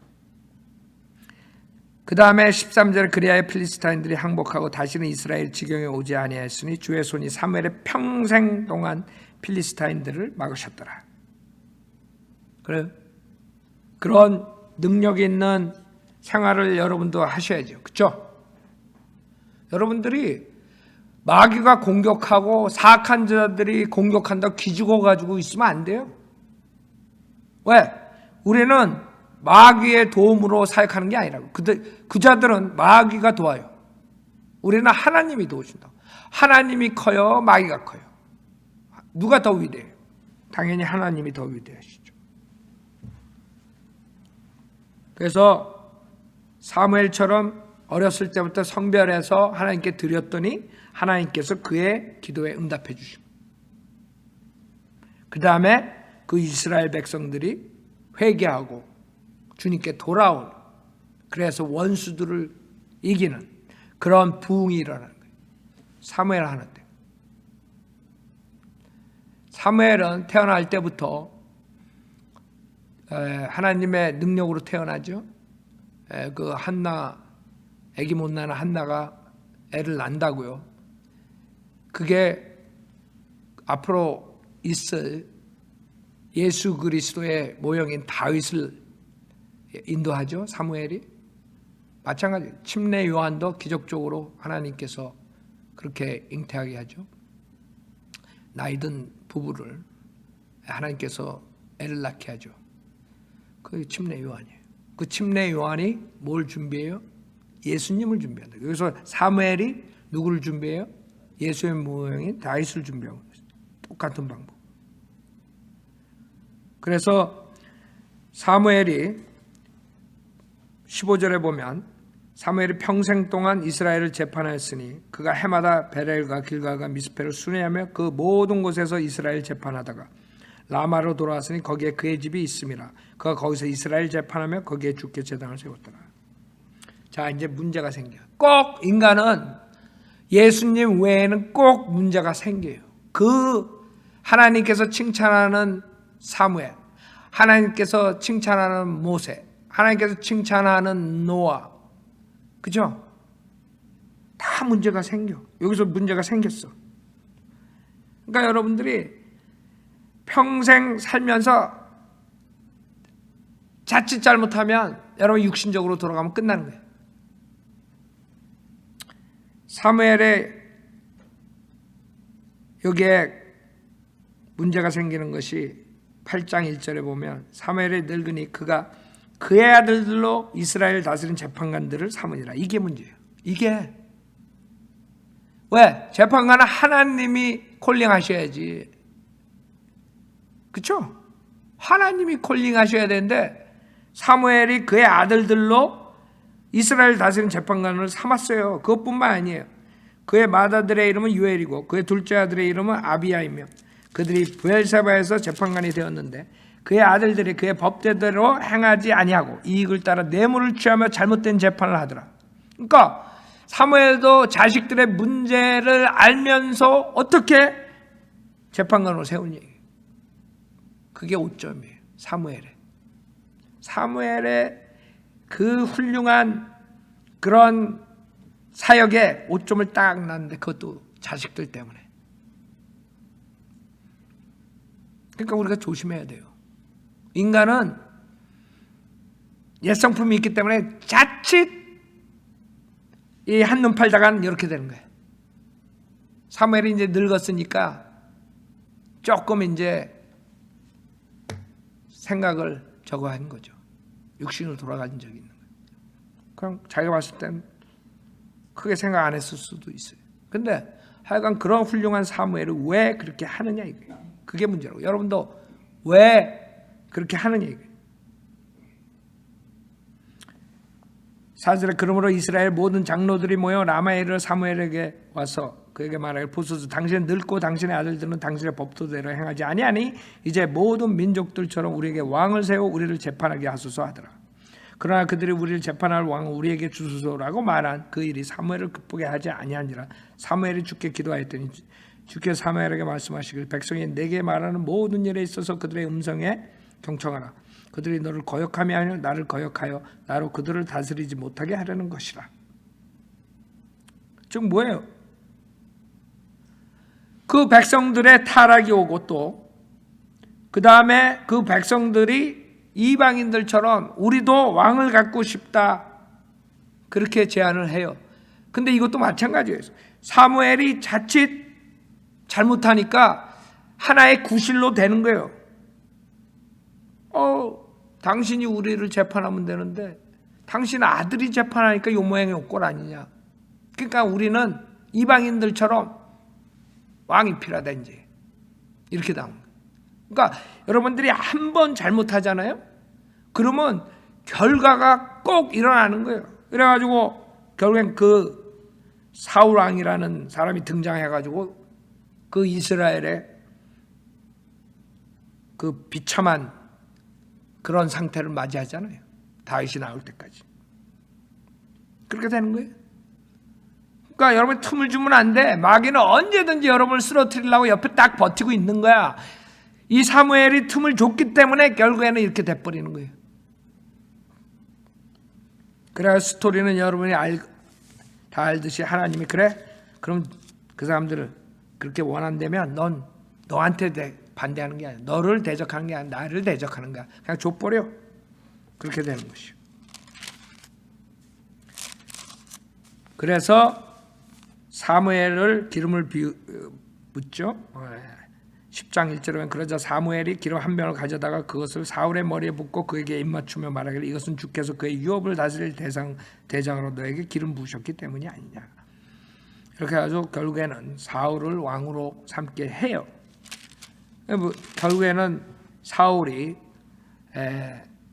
그 다음에 13절에 그리하여 필리스타인들이 항복하고 다시는 이스라엘 지경에 오지 아니하였으니 주의 손이 사무엘의 평생 동안 필리스타인들을 막으셨더라. 그래 그런 능력 있는 생활을 여러분도 하셔야죠. 그렇죠? 여러분들이 마귀가 공격하고 사악한 자들이 공격한다고 기죽어 가지고 있으면 안 돼요. 왜? 우리는 마귀의 도움으로 사역하는 게 아니라고. 그 자들은 마귀가 도와요. 우리는 하나님이 도우신다. 하나님이 커요? 마귀가 커요? 누가 더 위대해요? 당연히 하나님이 더 위대하시죠. 그래서 사무엘처럼 어렸을 때부터 성별해서 하나님께 드렸더니 하나님께서 그의 기도에 응답해 주시고 그 다음에 그 이스라엘 백성들이 회개하고 주님께 돌아온 그래서 원수들을 이기는 그런 부흥이 일어나는 거예요. 사무엘 하나 때. 사무엘은 태어날 때부터 하나님의 능력으로 태어나죠. 그 한나, 아기 못 낳는 한나가 애를 낳는다고요. 그게 앞으로 있을 예수 그리스도의 모형인 다윗을 인도하죠. 사무엘이. 마찬가지. 침례 요한도 기적적으로 하나님께서 그렇게 잉태하게 하죠. 나이든 부부를 하나님께서 애를 낳게 하죠. 그게 침례 요한이에요. 그 침례 요한이 뭘 준비해요? 예수님을 준비한다. 여기서 사무엘이 누구를 준비해요? 예수의 모형인 다윗을 준비하고 있어요. 똑같은 방법. 그래서 사무엘이 15절에 보면 사무엘이 평생 동안 이스라엘을 재판하였으니 그가 해마다 베렐과 길갈과 미스페를 순회하며 그 모든 곳에서 이스라엘 재판하다가 라마로 돌아왔으니 거기에 그의 집이 있음이라. 그가 거기서 이스라엘 재판하며 거기에 주께 제단을 세웠더라. 자, 이제 문제가 생겨요. 꼭 인간은 예수님 외에는 꼭 문제가 생겨요. 그 하나님께서 칭찬하는 사무엘, 하나님께서 칭찬하는 모세, 하나님께서 칭찬하는 노아, 그죠? 다 문제가 생겨. 여기서 문제가 생겼어. 그러니까 여러분들이 평생 살면서 자칫 잘못하면 여러분 육신적으로 돌아가면 끝나는 거예요. 사무엘의 여기에 문제가 생기는 것이 8장 1절에 보면 사무엘의 늙으니 그가 그의 아들들로 이스라엘 다스린 재판관들을 삼으니라. 이게 문제예요. 이게 왜? 재판관은 하나님이 콜링하셔야지. 그렇죠? 하나님이 콜링하셔야 되는데 사무엘이 그의 아들들로 이스라엘 다스린 재판관을 삼았어요. 그것뿐만 아니에요. 그의 맏아들의 이름은 유엘이고 그의 둘째 아들의 이름은 아비야이며 그들이 브엘세바에서 재판관이 되었는데 그의 아들들이 그의 법대로 행하지 아니하고 이익을 따라 뇌물을 취하며 잘못된 재판을 하더라. 그러니까 사무엘도 자식들의 문제를 알면서 어떻게 재판관으로 세운 얘기예요. 그게 오점이에요. 사무엘의 그 훌륭한 그런 사역에 오점을 딱 놨는데 그것도 자식들 때문에. 그러니까 우리가 조심해야 돼요. 인간은 옛성품이 있기 때문에 자칫 이 한눈 팔다간 이렇게 되는 거예요. 사무엘이 이제 늙었으니까 조금 이제 생각을 저거 한 거죠. 육신으로 돌아간 적이 있는 거예요. 그냥 자기가 봤을 땐 크게 생각 안 했을 수도 있어요. 근데 하여간 그런 훌륭한 사무엘을 왜 그렇게 하느냐 이거예요. 그게 문제라고. 여러분도 왜 그렇게 하느냐 이거예요. 4절에 그러므로 이스라엘 모든 장로들이 모여 라마에 이르러 사무엘에게 와서 그에게 말하기를 보소서 당신은 늙고 당신의 아들들은 당신의 법도대로 행하지 아니하니 이제 모든 민족들처럼 우리에게 왕을 세워 우리를 재판하게 하소서 하더라. 그러나 그들이 우리를 재판할 왕을 우리에게 주소서라고 말한 그 일이 사무엘을 기쁘게 하지 아니하니라. 사무엘이 주께 기도하였더니 주께 사무엘에게 말씀하시길 백성이 내게 말하는 모든 일에 있어서 그들의 음성에 경청하라. 그들이 너를 거역함이 아니라 나를 거역하여 나로 그들을 다스리지 못하게 하려는 것이라. 즉 뭐예요? 그 백성들의 타락이 오고 또 그 다음에 그 백성들이 이방인들처럼 우리도 왕을 갖고 싶다 그렇게 제안을 해요. 근데 이것도 마찬가지예요. 사무엘이 자칫 잘못하니까 하나의 구실로 되는 거예요. 당신이 우리를 재판하면 되는데 당신 아들이 재판하니까 요 모양의 꼴 아니냐. 그러니까 우리는 이방인들처럼 왕이 필요하다 이제 이렇게 나온 거예요. 그러니까 여러분들이 한 번 잘못하잖아요. 그러면 결과가 꼭 일어나는 거예요. 그래가지고 결국엔 그 사울 왕이라는 사람이 등장해가지고 그 이스라엘의 그 비참한 그런 상태를 맞이하잖아요. 다윗이 나올 때까지. 그렇게 되는 거예요. 그러니까 여러분이 틈을 주면 안 돼. 마귀는 언제든지 여러분을 쓰러뜨리려고 옆에 딱 버티고 있는 거야. 이 사무엘이 틈을 줬기 때문에 결국에는 이렇게 돼버리는 거예요. 그래야 스토리는 여러분이 다 알듯이 하나님이 그래? 그럼 그 사람들을 그렇게 원한다면 넌 너한테 반대하는 게 아니야. 너를 대적하는 게 아니라 나를 대적하는 거야. 그냥 줘버려. 그렇게 되는 것이요. 그래서 사무엘을 기름을 붓죠. 10장 1절에 보면 그러자 사무엘이 기름 한 병을 가져다가 그것을 사울의 머리에 붓고 그에게 입맞추며 말하기를 이것은 주께서 그의 유업을 다스릴 대장으로 너에게 기름 부으셨기 때문이 아니냐. 이렇게 해가지고 결국에는 사울을 왕으로 삼게 해요. 결국에는 사울이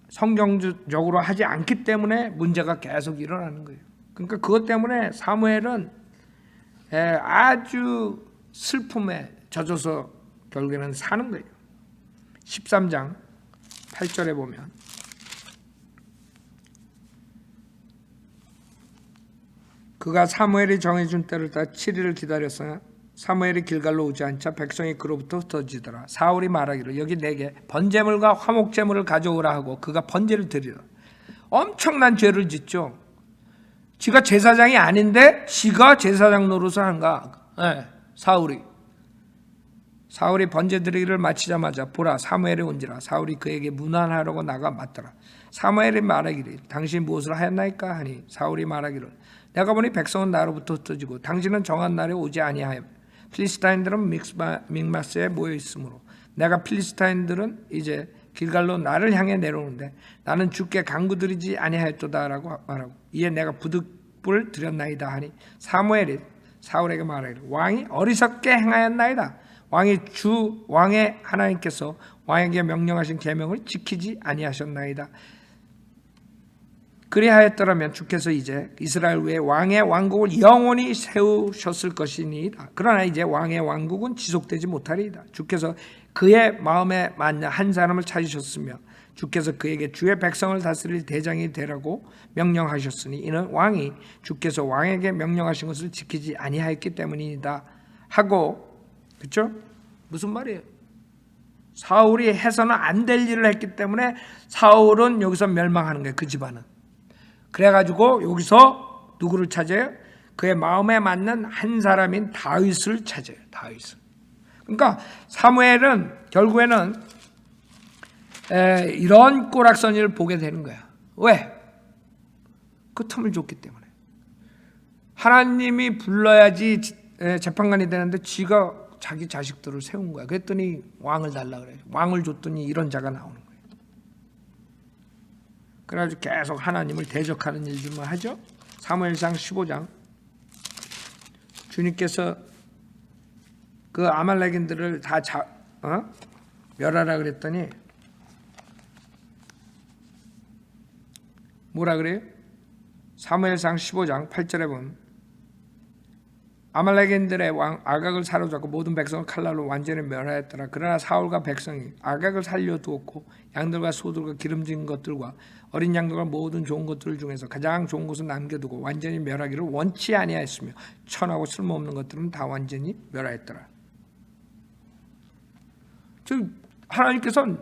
성경적으로 하지 않기 때문에 문제가 계속 일어나는 거예요. 그러니까 그것 때문에 사무엘은 아주 슬픔에 젖어서 결국에는 사는 거예요. 13장 8절에 보면 그가 사무엘이 정해준 때를 따라 7일을 기다렸으나 사무엘이 길갈로 오지 않자 백성이 그로부터 흩어지더라. 사울이 말하기를 여기 내게 번제물과 화목제물을 가져오라 하고 그가 번제를 드리라. 엄청난 죄를 짓죠. 지가 제사장이 아닌데 지가 제사장 노릇을 한가. 사울이 번제 드리기를 마치자마자 보라 사무엘이 온지라. 사울이 그에게 문안하려고 나가 맞더라. 사무엘이 말하기를 당신이 무엇을 하였나이까 하니 사울이 말하기를 내가 보니 백성은 나로부터 흩어지고 당신은 정한 날에 오지 아니하여 필리스타인들은 믹마스에 모여 있으므로 내가 필리스타인들은 이제 길갈로 나를 향해 내려오는데 나는 주께 간구드리지 아니하였도다라고 말하고 이에 내가 부득불을 드렸나이다 하니 사무엘이 사울에게 말하기를 왕이 어리석게 행하였나이다. 왕의 하나님께서 왕에게 명령하신 계명을 지키지 아니하셨나이다. 그리하였더라면 주께서 이제 이스라엘 위에 왕의 왕국을 영원히 세우셨을 것이니이다. 그러나 이제 왕의 왕국은 지속되지 못하리이다. 주께서 그의 마음에 맞는 한 사람을 찾으셨으며 주께서 그에게 주의 백성을 다스릴 대장이 되라고 명령하셨으니 이는 왕이 주께서 왕에게 명령하신 것을 지키지 아니하였기 때문이다 하고. 그렇죠? 무슨 말이에요? 사울이 해서는 안 될 일을 했기 때문에 사울은 여기서 멸망하는 거예요. 그 집안은. 그래가지고 여기서 누구를 찾아요? 그의 마음에 맞는 한 사람인 다윗을 찾아요. 다윗을. 그러니까 사무엘은 결국에는 이런 꼬락서니를 보게 되는 거야. 왜? 그 틈을 줬기 때문에. 하나님이 불러야지 재판관이 되는데 지가 자기 자식들을 세운 거야. 그랬더니 왕을 달라 그래요. 왕을 줬더니 이런 자가 나오는 거예요. 그래가지고 계속 하나님을 대적하는 일들만 하죠. 사무엘상 15장 주님께서 그 아말렉인들을 다 멸하라 그랬더니 뭐라 그래요? 사무엘상 15장 8절에 보면 아말렉인들의 왕 아각을 사로잡고 모든 백성을 칼날로 완전히 멸하였더라. 그러나 사울과 백성이 아각을 살려두었고 양들과 소들과 기름진 것들과 어린 양들과 모든 좋은 것들 중에서 가장 좋은 것을 남겨두고 완전히 멸하기를 원치 아니하였으며 천하고 쓸모없는 것들은 다 완전히 멸하였더라. 즉 하나님께서는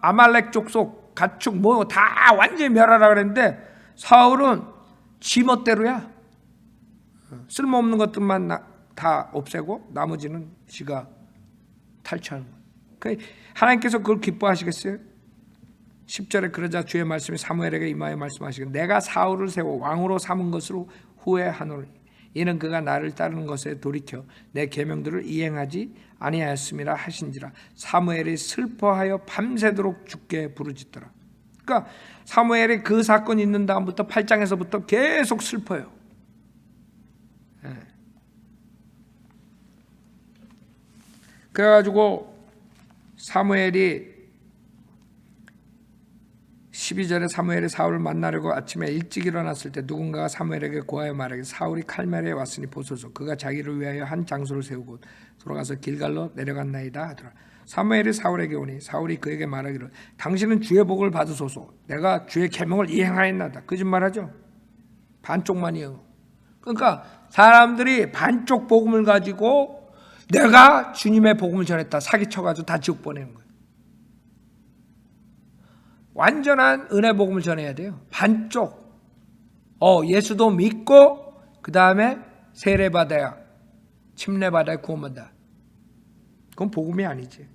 아말렉 족속 가축 뭐 다 완전히 멸하라 그랬는데 사울은 지멋대로야. 쓸모없는 것들만 다 없애고 나머지는 지가 탈취하는 거예요. 하나님께서 그걸 기뻐하시겠어요? 10절에 그러자 주의 말씀이 사무엘에게 임하여 말씀하시기를 내가 사울을 세워 왕으로 삼은 것으로 후회하노니 이는 그가 나를 따르는 것에 돌이켜 내 계명들을 이행하지 아니하였음이라 하신지라. 사무엘이 슬퍼하여 밤새도록 주께 부르짖더라. 그러니까 사무엘이 그 사건이 있는 다음부터 8장에서부터 계속 슬퍼요. 그래가지고 사무엘이 12절에 사무엘이 사울을 만나려고 아침에 일찍 일어났을 때 누군가가 사무엘에게 고하여 말하기를 사울이 칼멜에 왔으니 보소서 그가 자기를 위하여 한 장소를 세우고 돌아가서 길갈로 내려갔나이다 하더라. 사무엘이 사울에게 오니 사울이 그에게 말하기를 당신은 주의 복을 받으소서 내가 주의 계명을 이행하였나이다. 거짓말하죠. 반쪽만이요. 그러니까 사람들이 반쪽 복음을 가지고 내가 주님의 복음을 전했다 사기쳐가지고 다 지옥 보내는 거예요. 완전한 은혜 복음을 전해야 돼요. 반쪽. 예수도 믿고 그 다음에 세례 받아야 침례 받아야 구원받아. 그건 복음이 아니지.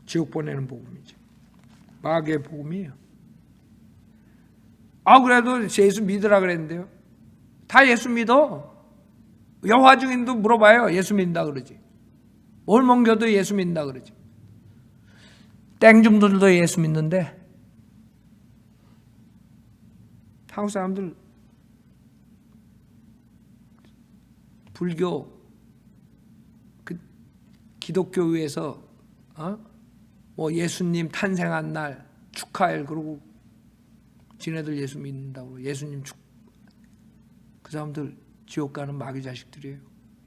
지옥 보내는 복음이지. 마귀의 복음이에요. 그래도 예수 믿으라 그랬는데요. 다 예수 믿어. 여호와 증인도 물어봐요. 예수 믿는다 그러지. 뭘 먹여도 예수 믿는다 그러지. 땡중들도 예수 믿는데 한국 사람들 불교 기독교에서 뭐 예수님 탄생한 날 축하해 그러고 지네들 예수 믿는다고 예수님 그 사람들 지옥 가는 마귀 자식들이에요.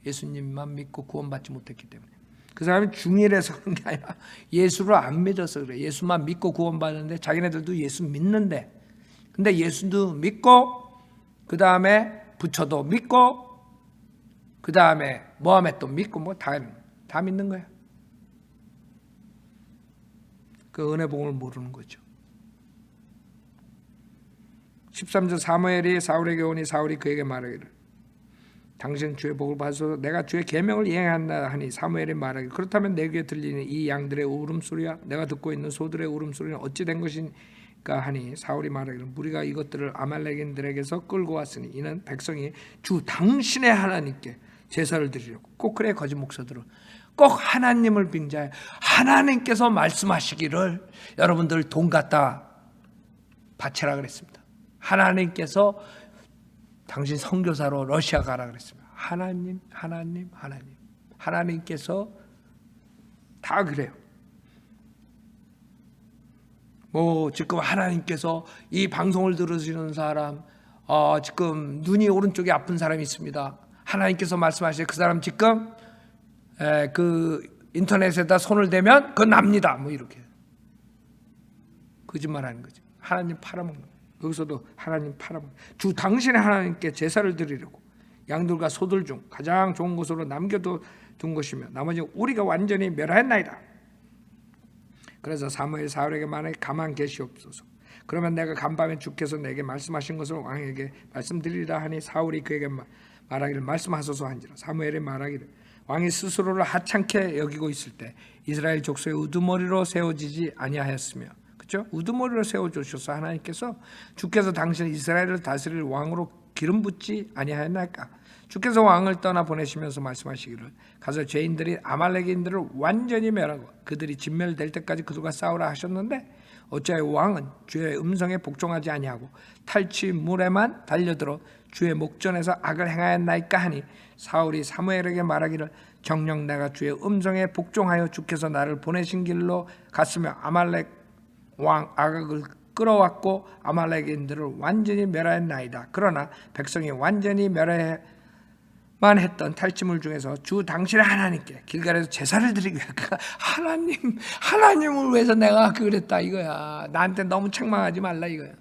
예수님만 믿고 구원받지 못했기 때문에. 그 사람이 중일해서 그런 게 아니라 예수를 안 믿어서 그래. 예수만 믿고 구원받는데 자기네들도 예수 믿는데 근데 예수도 믿고 그 다음에 부처도 믿고 그 다음에 모하메도 믿고 뭐 다 믿는 거야. 그 은혜 복음을 모르는 거죠. 13절 사무엘이 사울에게 오니 사울이 그에게 말하기를 당신 주의 복을 받아서 내가 주의 계명을 이행한다 하니 사무엘이 말하기를 그렇다면 내 귀에 들리는 이 양들의 울음소리와 내가 듣고 있는 소들의 울음소리는 어찌 된 것인가 하니 사울이 말하기를 무리가 이것들을 아말렉인들에게서 끌고 왔으니 이는 백성이 주 당신의 하나님께 제사를 드리려고. 꼭 그래 거짓 목사들은 꼭 하나님을 빙자해 하나님께서 말씀하시기를 여러분들 돈 갖다 바치라 그랬습니다. 하나님께서 당신 선교사로 러시아 가라 그랬습니다. 하나님께서 다 그래요. 뭐 지금 하나님께서 이 방송을 들으시는 사람 지금 눈이 오른쪽에 아픈 사람이 있습니다. 하나님께서 말씀하시죠. 그 사람 지금 그 인터넷에다 손을 대면 그건 납니다. 뭐 이렇게 거짓말하는 거죠. 하나님 팔아먹는 거예요. 여기서도 하나님 팔아먹는 거예요. 주 당신의 하나님께 제사를 드리려고 양들과 소들 중 가장 좋은 것으로 남겨둔 것이며 나머지 우리가 완전히 멸하였나이다. 그래서 사무엘 사울에게 말하니 가만 계시옵소서. 그러면 내가 간밤에 주께서 내게 말씀하신 것을 왕에게 말씀드리라 하니 사울이 그에게 말하기를 말씀하소서 한지라. 사무엘이 말하기를 왕이 스스로를 하찮게 여기고 있을 때 이스라엘 족속의 우두머리로 세워지지 아니하였으며, 그렇죠? 우두머리로 세워주셔서 하나님께서 주께서 당신 이스라엘을 다스릴 왕으로 기름 붓지 아니하였나이까? 주께서 왕을 떠나 보내시면서 말씀하시기를 가서 죄인들이 아말렉인들을 완전히 멸하고 그들이 진멸될 때까지 그들과 싸우라 하셨는데 어찌하여 왕은 주의 음성에 복종하지 아니하고 탈취물에만 달려들어 주의 목전에서 악을 행하였나이까 하니 사울이 사무엘에게 말하기를 정녕 내가 주의 음성에 복종하여 주께서 나를 보내신 길로 갔으며 아말렉 왕 아각을 끌어왔고 아말렉인들을 완전히 멸하였나이다. 그러나 백성이 완전히 멸해만 했던 탈취물 중에서 주 당신의 하나님께 길갈에서 제사를 드리기 위해 하나님을 위해서 내가 그랬다 이거야. 나한테 너무 책망하지 말라 이거야.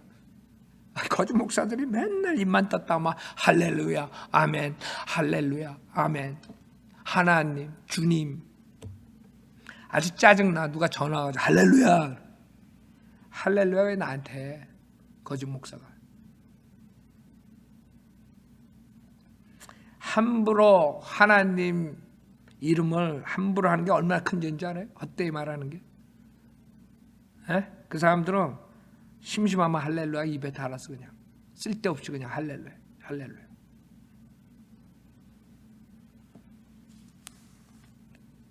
거짓 목사들이 맨날 입만 떴다 막 할렐루야 아멘 할렐루야 아멘 하나님 주님. 아주 짜증나. 누가 전화 와가지고 할렐루야 왜 나한테 거짓 목사가. 함부로 하나님 이름을 함부로 하는 게 얼마나 큰 죄인지 알아요? 헛되이 말하는 게. 그 사람들은 심심하면 할렐루야 입에 달았어. 그냥 쓸데없이 그냥 할렐루야 할렐루야.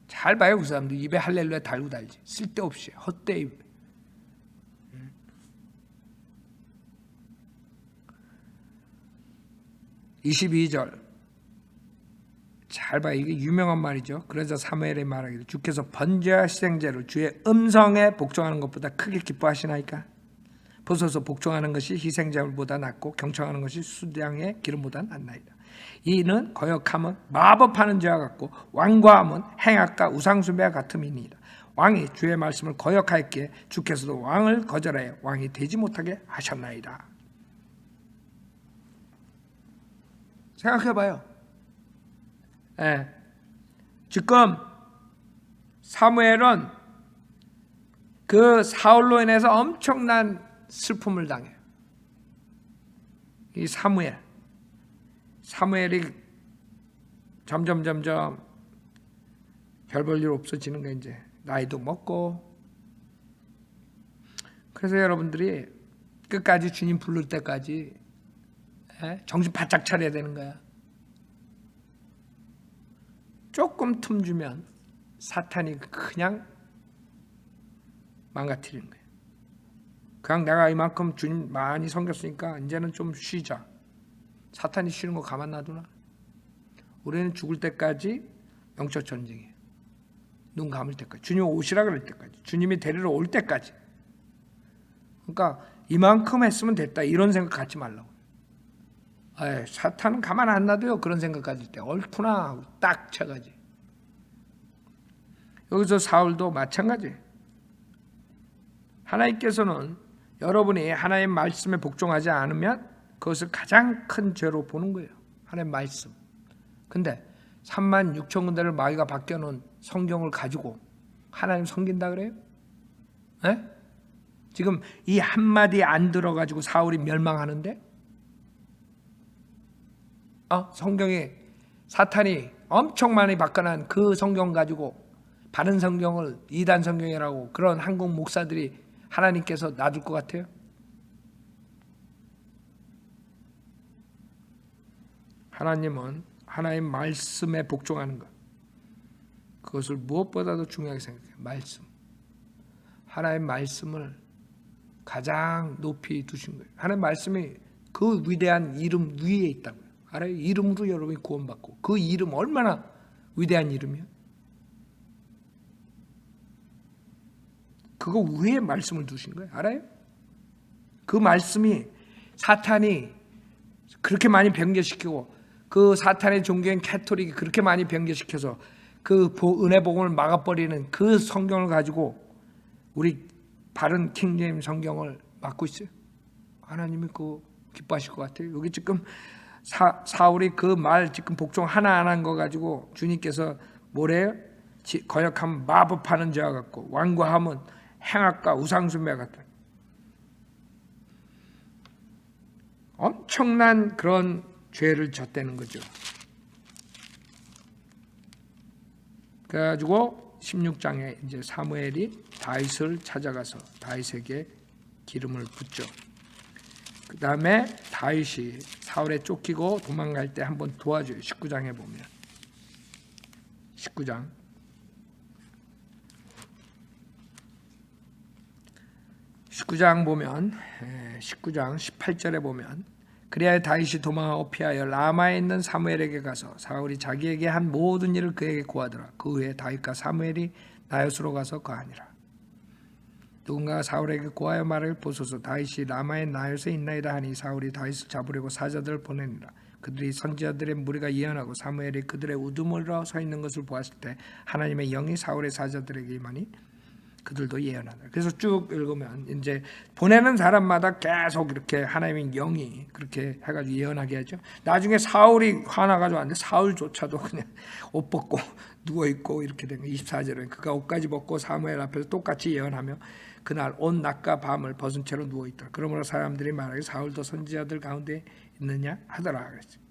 잘 봐요. 그 사람들 입에 할렐루야 달고 달지. 쓸데없이 헛되이. 22절 잘 봐. 이게 유명한 말이죠. 그래서 사무엘이 말하기를 주께서 번제와 희생제를 주의 음성에 복종하는 것보다 크게 기뻐하시나이까? 보소서 복종하는 것이 희생제물보다 낫고 경청하는 것이 수량의 기름보다 낫나이다. 이는 거역함은 마법하는 죄와 같고 완고함은 행악과 우상숭배와 같음이니이다. 왕이 주의 말씀을 거역하였기에 주께서도 왕을 거절하여 왕이 되지 못하게 하셨나이다. 생각해봐요. 예. 지금 사무엘은 그 사울로 인해서 엄청난 슬픔을 당해요. 이 사무엘이 점점 별 볼 일 없어지는 거, 이제 나이도 먹고. 그래서 여러분들이 끝까지 주님 부를 때까지 정신 바짝 차려야 되는 거야. 조금 틈 주면 사탄이 그냥 망가뜨리는 거예요. 그냥 내가 이만큼 주님 많이 섬겼으니까 이제는 좀 쉬자. 사탄이 쉬는 거 가만 놔두나? 우리는 죽을 때까지 영적 전쟁이에요. 눈 감을 때까지, 주님 오시라 그럴 때까지, 주님이 데리러 올 때까지. 그러니까 이만큼 했으면 됐다 이런 생각 갖지 말라고. 사탄은 가만 안 놔둬요. 그런 생각 가질 때 옳구나 하고 딱 쳐가지. 여기서 사울도 마찬가지. 하나님께서는 여러분이 하나님의 말씀에 복종하지 않으면 그것을 가장 큰 죄로 보는 거예요. 하나님의 말씀. 근데 36,000군데를 마귀가 바뀌어놓은 성경을 가지고 하나님 섬긴다 그래요? 지금 이 한마디 안 들어가지고 사울이 멸망하는데? 성경에 사탄이 엄청 많이 바꿔난 그 성경 가지고 바른 성경을 이단 성경이라고 그런 한국 목사들이 하나님께서 놔둘 것 같아요? 하나님은 하나님 말씀에 복종하는 것, 그것을 무엇보다도 중요하게 생각해요. 말씀. 하나님 말씀을 가장 높이 두신 거예요. 하나님 말씀이 그 위대한 이름 위에 있다고요. 알아요? 이름으로 여러분이 구원받고, 그 이름 얼마나 위대한 이름이야? 그거 위에 말씀을 두신 거예요. 알아요? 그 말씀이 사탄이 그렇게 많이 변개시키고, 그 사탄의 종교인 캐톨릭이 그렇게 많이 변개시켜서 그 은혜 복음을 막아버리는 그 성경을 가지고 우리 바른 킹제임 성경을 막고 있어요. 하나님이 그거 기뻐하실 것 같아요. 여기 지금 사울이 그 말 지금 복종 하나 안 한 거 가지고 주님께서 뭐래요? 거역하면 마법하는 자와 같고 완고하면 행악과 우상숭배 같은 엄청난 그런 죄를 졌다는 거죠. 그래가지고 16장에 이제 사무엘이 다윗을 찾아가서 다윗에게 기름을 붓죠. 그 다음에 다윗이 사울에 쫓기고 도망갈 때 한번 도와줘요. 19장에 보면 19장 18절에 보면 그리하여 다윗이 도망하고 피하여 라마에 있는 사무엘에게 가서 사울이 자기에게 한 모든 일을 그에게 고하더라. 그 후에 다윗과 사무엘이 나요스로 가서 거하니라. 누군가 사울에게 고하여 말을 보소서 다윗이 라마의 나요스에 있나이다 하니 사울이 다윗을 잡으려고 사자들을 보내니라. 그들이 선지자들의 무리가 예언하고 사무엘이 그들의 우두머리로 서 있는 것을 보았을 때 하나님의 영이 사울의 사자들에게 임하니 그들도 예언한다. 그래서 쭉 읽으면 이제 보내는 사람마다 계속 이렇게 하나님의 영이 그렇게 해가지고 예언하게 하죠. 나중에 사울이 화나가지고 왔는데 사울조차도 그냥 옷 벗고 누워있고 이렇게 된 거예요. 24절에 그가 옷까지 벗고 사무엘 앞에서 똑같이 예언하며 그날 온 낮과 밤을 벗은 채로 누워있더라. 그러므로 사람들이 말하기 사울도 선지자들 가운데 있느냐 하더라. 그랬어요.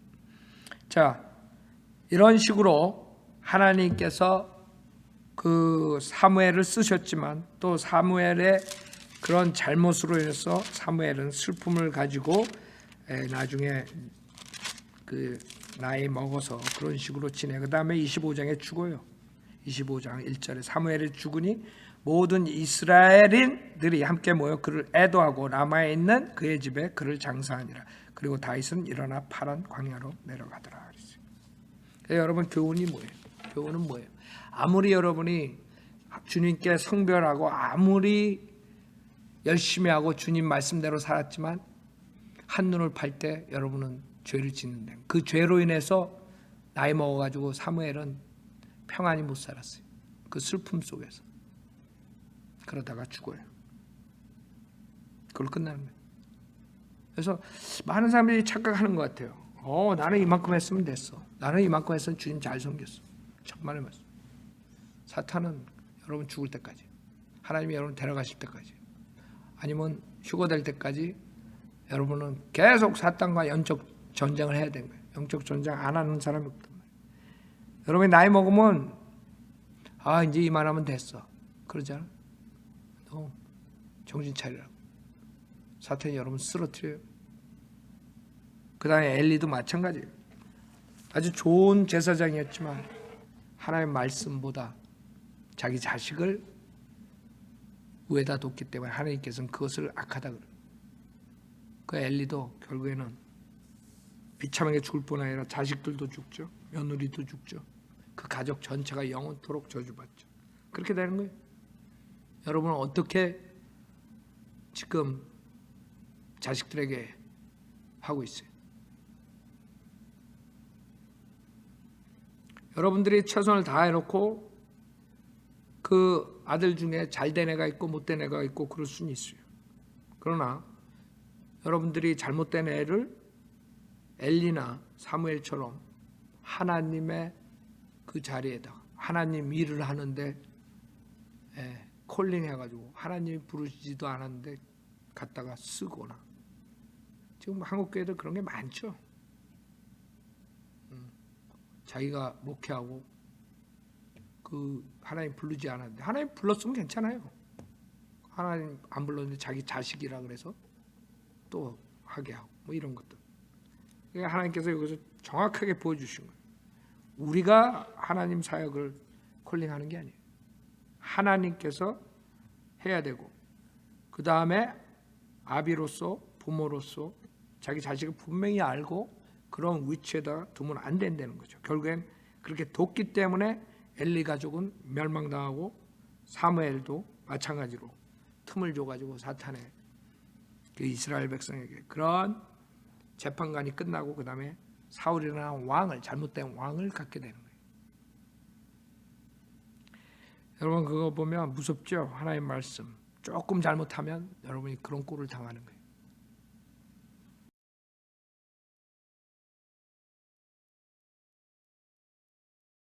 자, 이런 식으로 하나님께서 그 사무엘을 쓰셨지만 또 사무엘의 그런 잘못으로 인해서 사무엘은 슬픔을 가지고 나중에 그 나이 먹어서 그런 식으로 지내. 그 다음에 25장에 죽어요. 25장 1절에 사무엘이 죽으니 모든 이스라엘인들이 함께 모여 그를 애도하고 라마에 있는 그의 집에 그를 장사하니라. 그리고 다윗은 일어나 파란 광야로 내려가더라. 여러분 교훈이 뭐예요? 교훈은 뭐예요? 아무리 여러분이 주님께 성별하고 아무리 열심히 하고 주님 말씀대로 살았지만 한눈을 팔 때 여러분은 죄를 짓는데 그 죄로 인해서 나이 먹어가지고 사무엘은 평안히 못 살았어요. 그 슬픔 속에서 그러다가 죽어요. 그걸로 끝나는 거예요. 그래서 많은 사람들이 착각하는 것 같아요. 나는 이만큼 했으면 됐어. 나는 이만큼 했으면 주님 잘 섬겼어. 천만의 말씀. 사탄은 여러분 죽을 때까지, 하나님이 여러분 데려가실 때까지, 아니면 휴거될 때까지 여러분은 계속 사탄과 영적 전쟁을 해야 되는 거예요. 영적 전쟁 안 하는 사람이 없단 말이에요. 여러분이 나이 먹으면 이제 이만하면 됐어. 그러잖아. 너 정신 차리라고. 사탄이 여러분 쓰러뜨려요. 그 다음에 엘리도 마찬가지예요. 아주 좋은 제사장이었지만 하나님의 말씀보다 자기 자식을 위에다 뒀기 때문에 하나님께서는 그것을 악하다 그래요. 그 엘리도 결국에는 비참하게 죽을 뿐 아니라 자식들도 죽죠. 며느리도 죽죠. 그 가족 전체가 영원토록 저주받죠. 그렇게 되는 거예요. 여러분은 어떻게 지금 자식들에게 하고 있어요? 여러분들이 최선을 다해놓고 그 아들 중에 잘된 애가 있고 못된 애가 있고 그럴 수는 있어요. 그러나 여러분들이 잘못된 애를 엘리나 사무엘처럼 하나님의 그 자리에다가 하나님 일을 하는데 콜링해가지고 하나님이 부르시지도 않았는데 갖다가 쓰거나, 지금 한국 교회들 그런 게 많죠. 자기가 목회하고 그 하나님 부르지 않았는데, 하나님 불렀으면 괜찮아요. 하나님 안 불렀는데 자기 자식이라 그래서 또 하게 하고 뭐 이런 것들. 그러니까 하나님께서 여기서 정확하게 보여주신 거예요. 우리가 하나님 사역을 콜링하는 게 아니에요. 하나님께서 해야 되고, 그 다음에 아비로서 부모로서 자기 자식을 분명히 알고 그런 위치에다 두면 안 된다는 거죠. 결국엔 그렇게 뒀기 때문에 엘리 가족은 멸망당하고 사무엘도 마찬가지로 틈을 줘가지고 사탄의 그 이스라엘 백성에게 그런 재판관이 끝나고 그 다음에 사울이라는 왕을, 잘못된 왕을 갖게 되는 거예요. 여러분 그거 보면 무섭죠? 하나님의 말씀 조금 잘못하면 여러분이 그런 꼴을 당하는 거예요.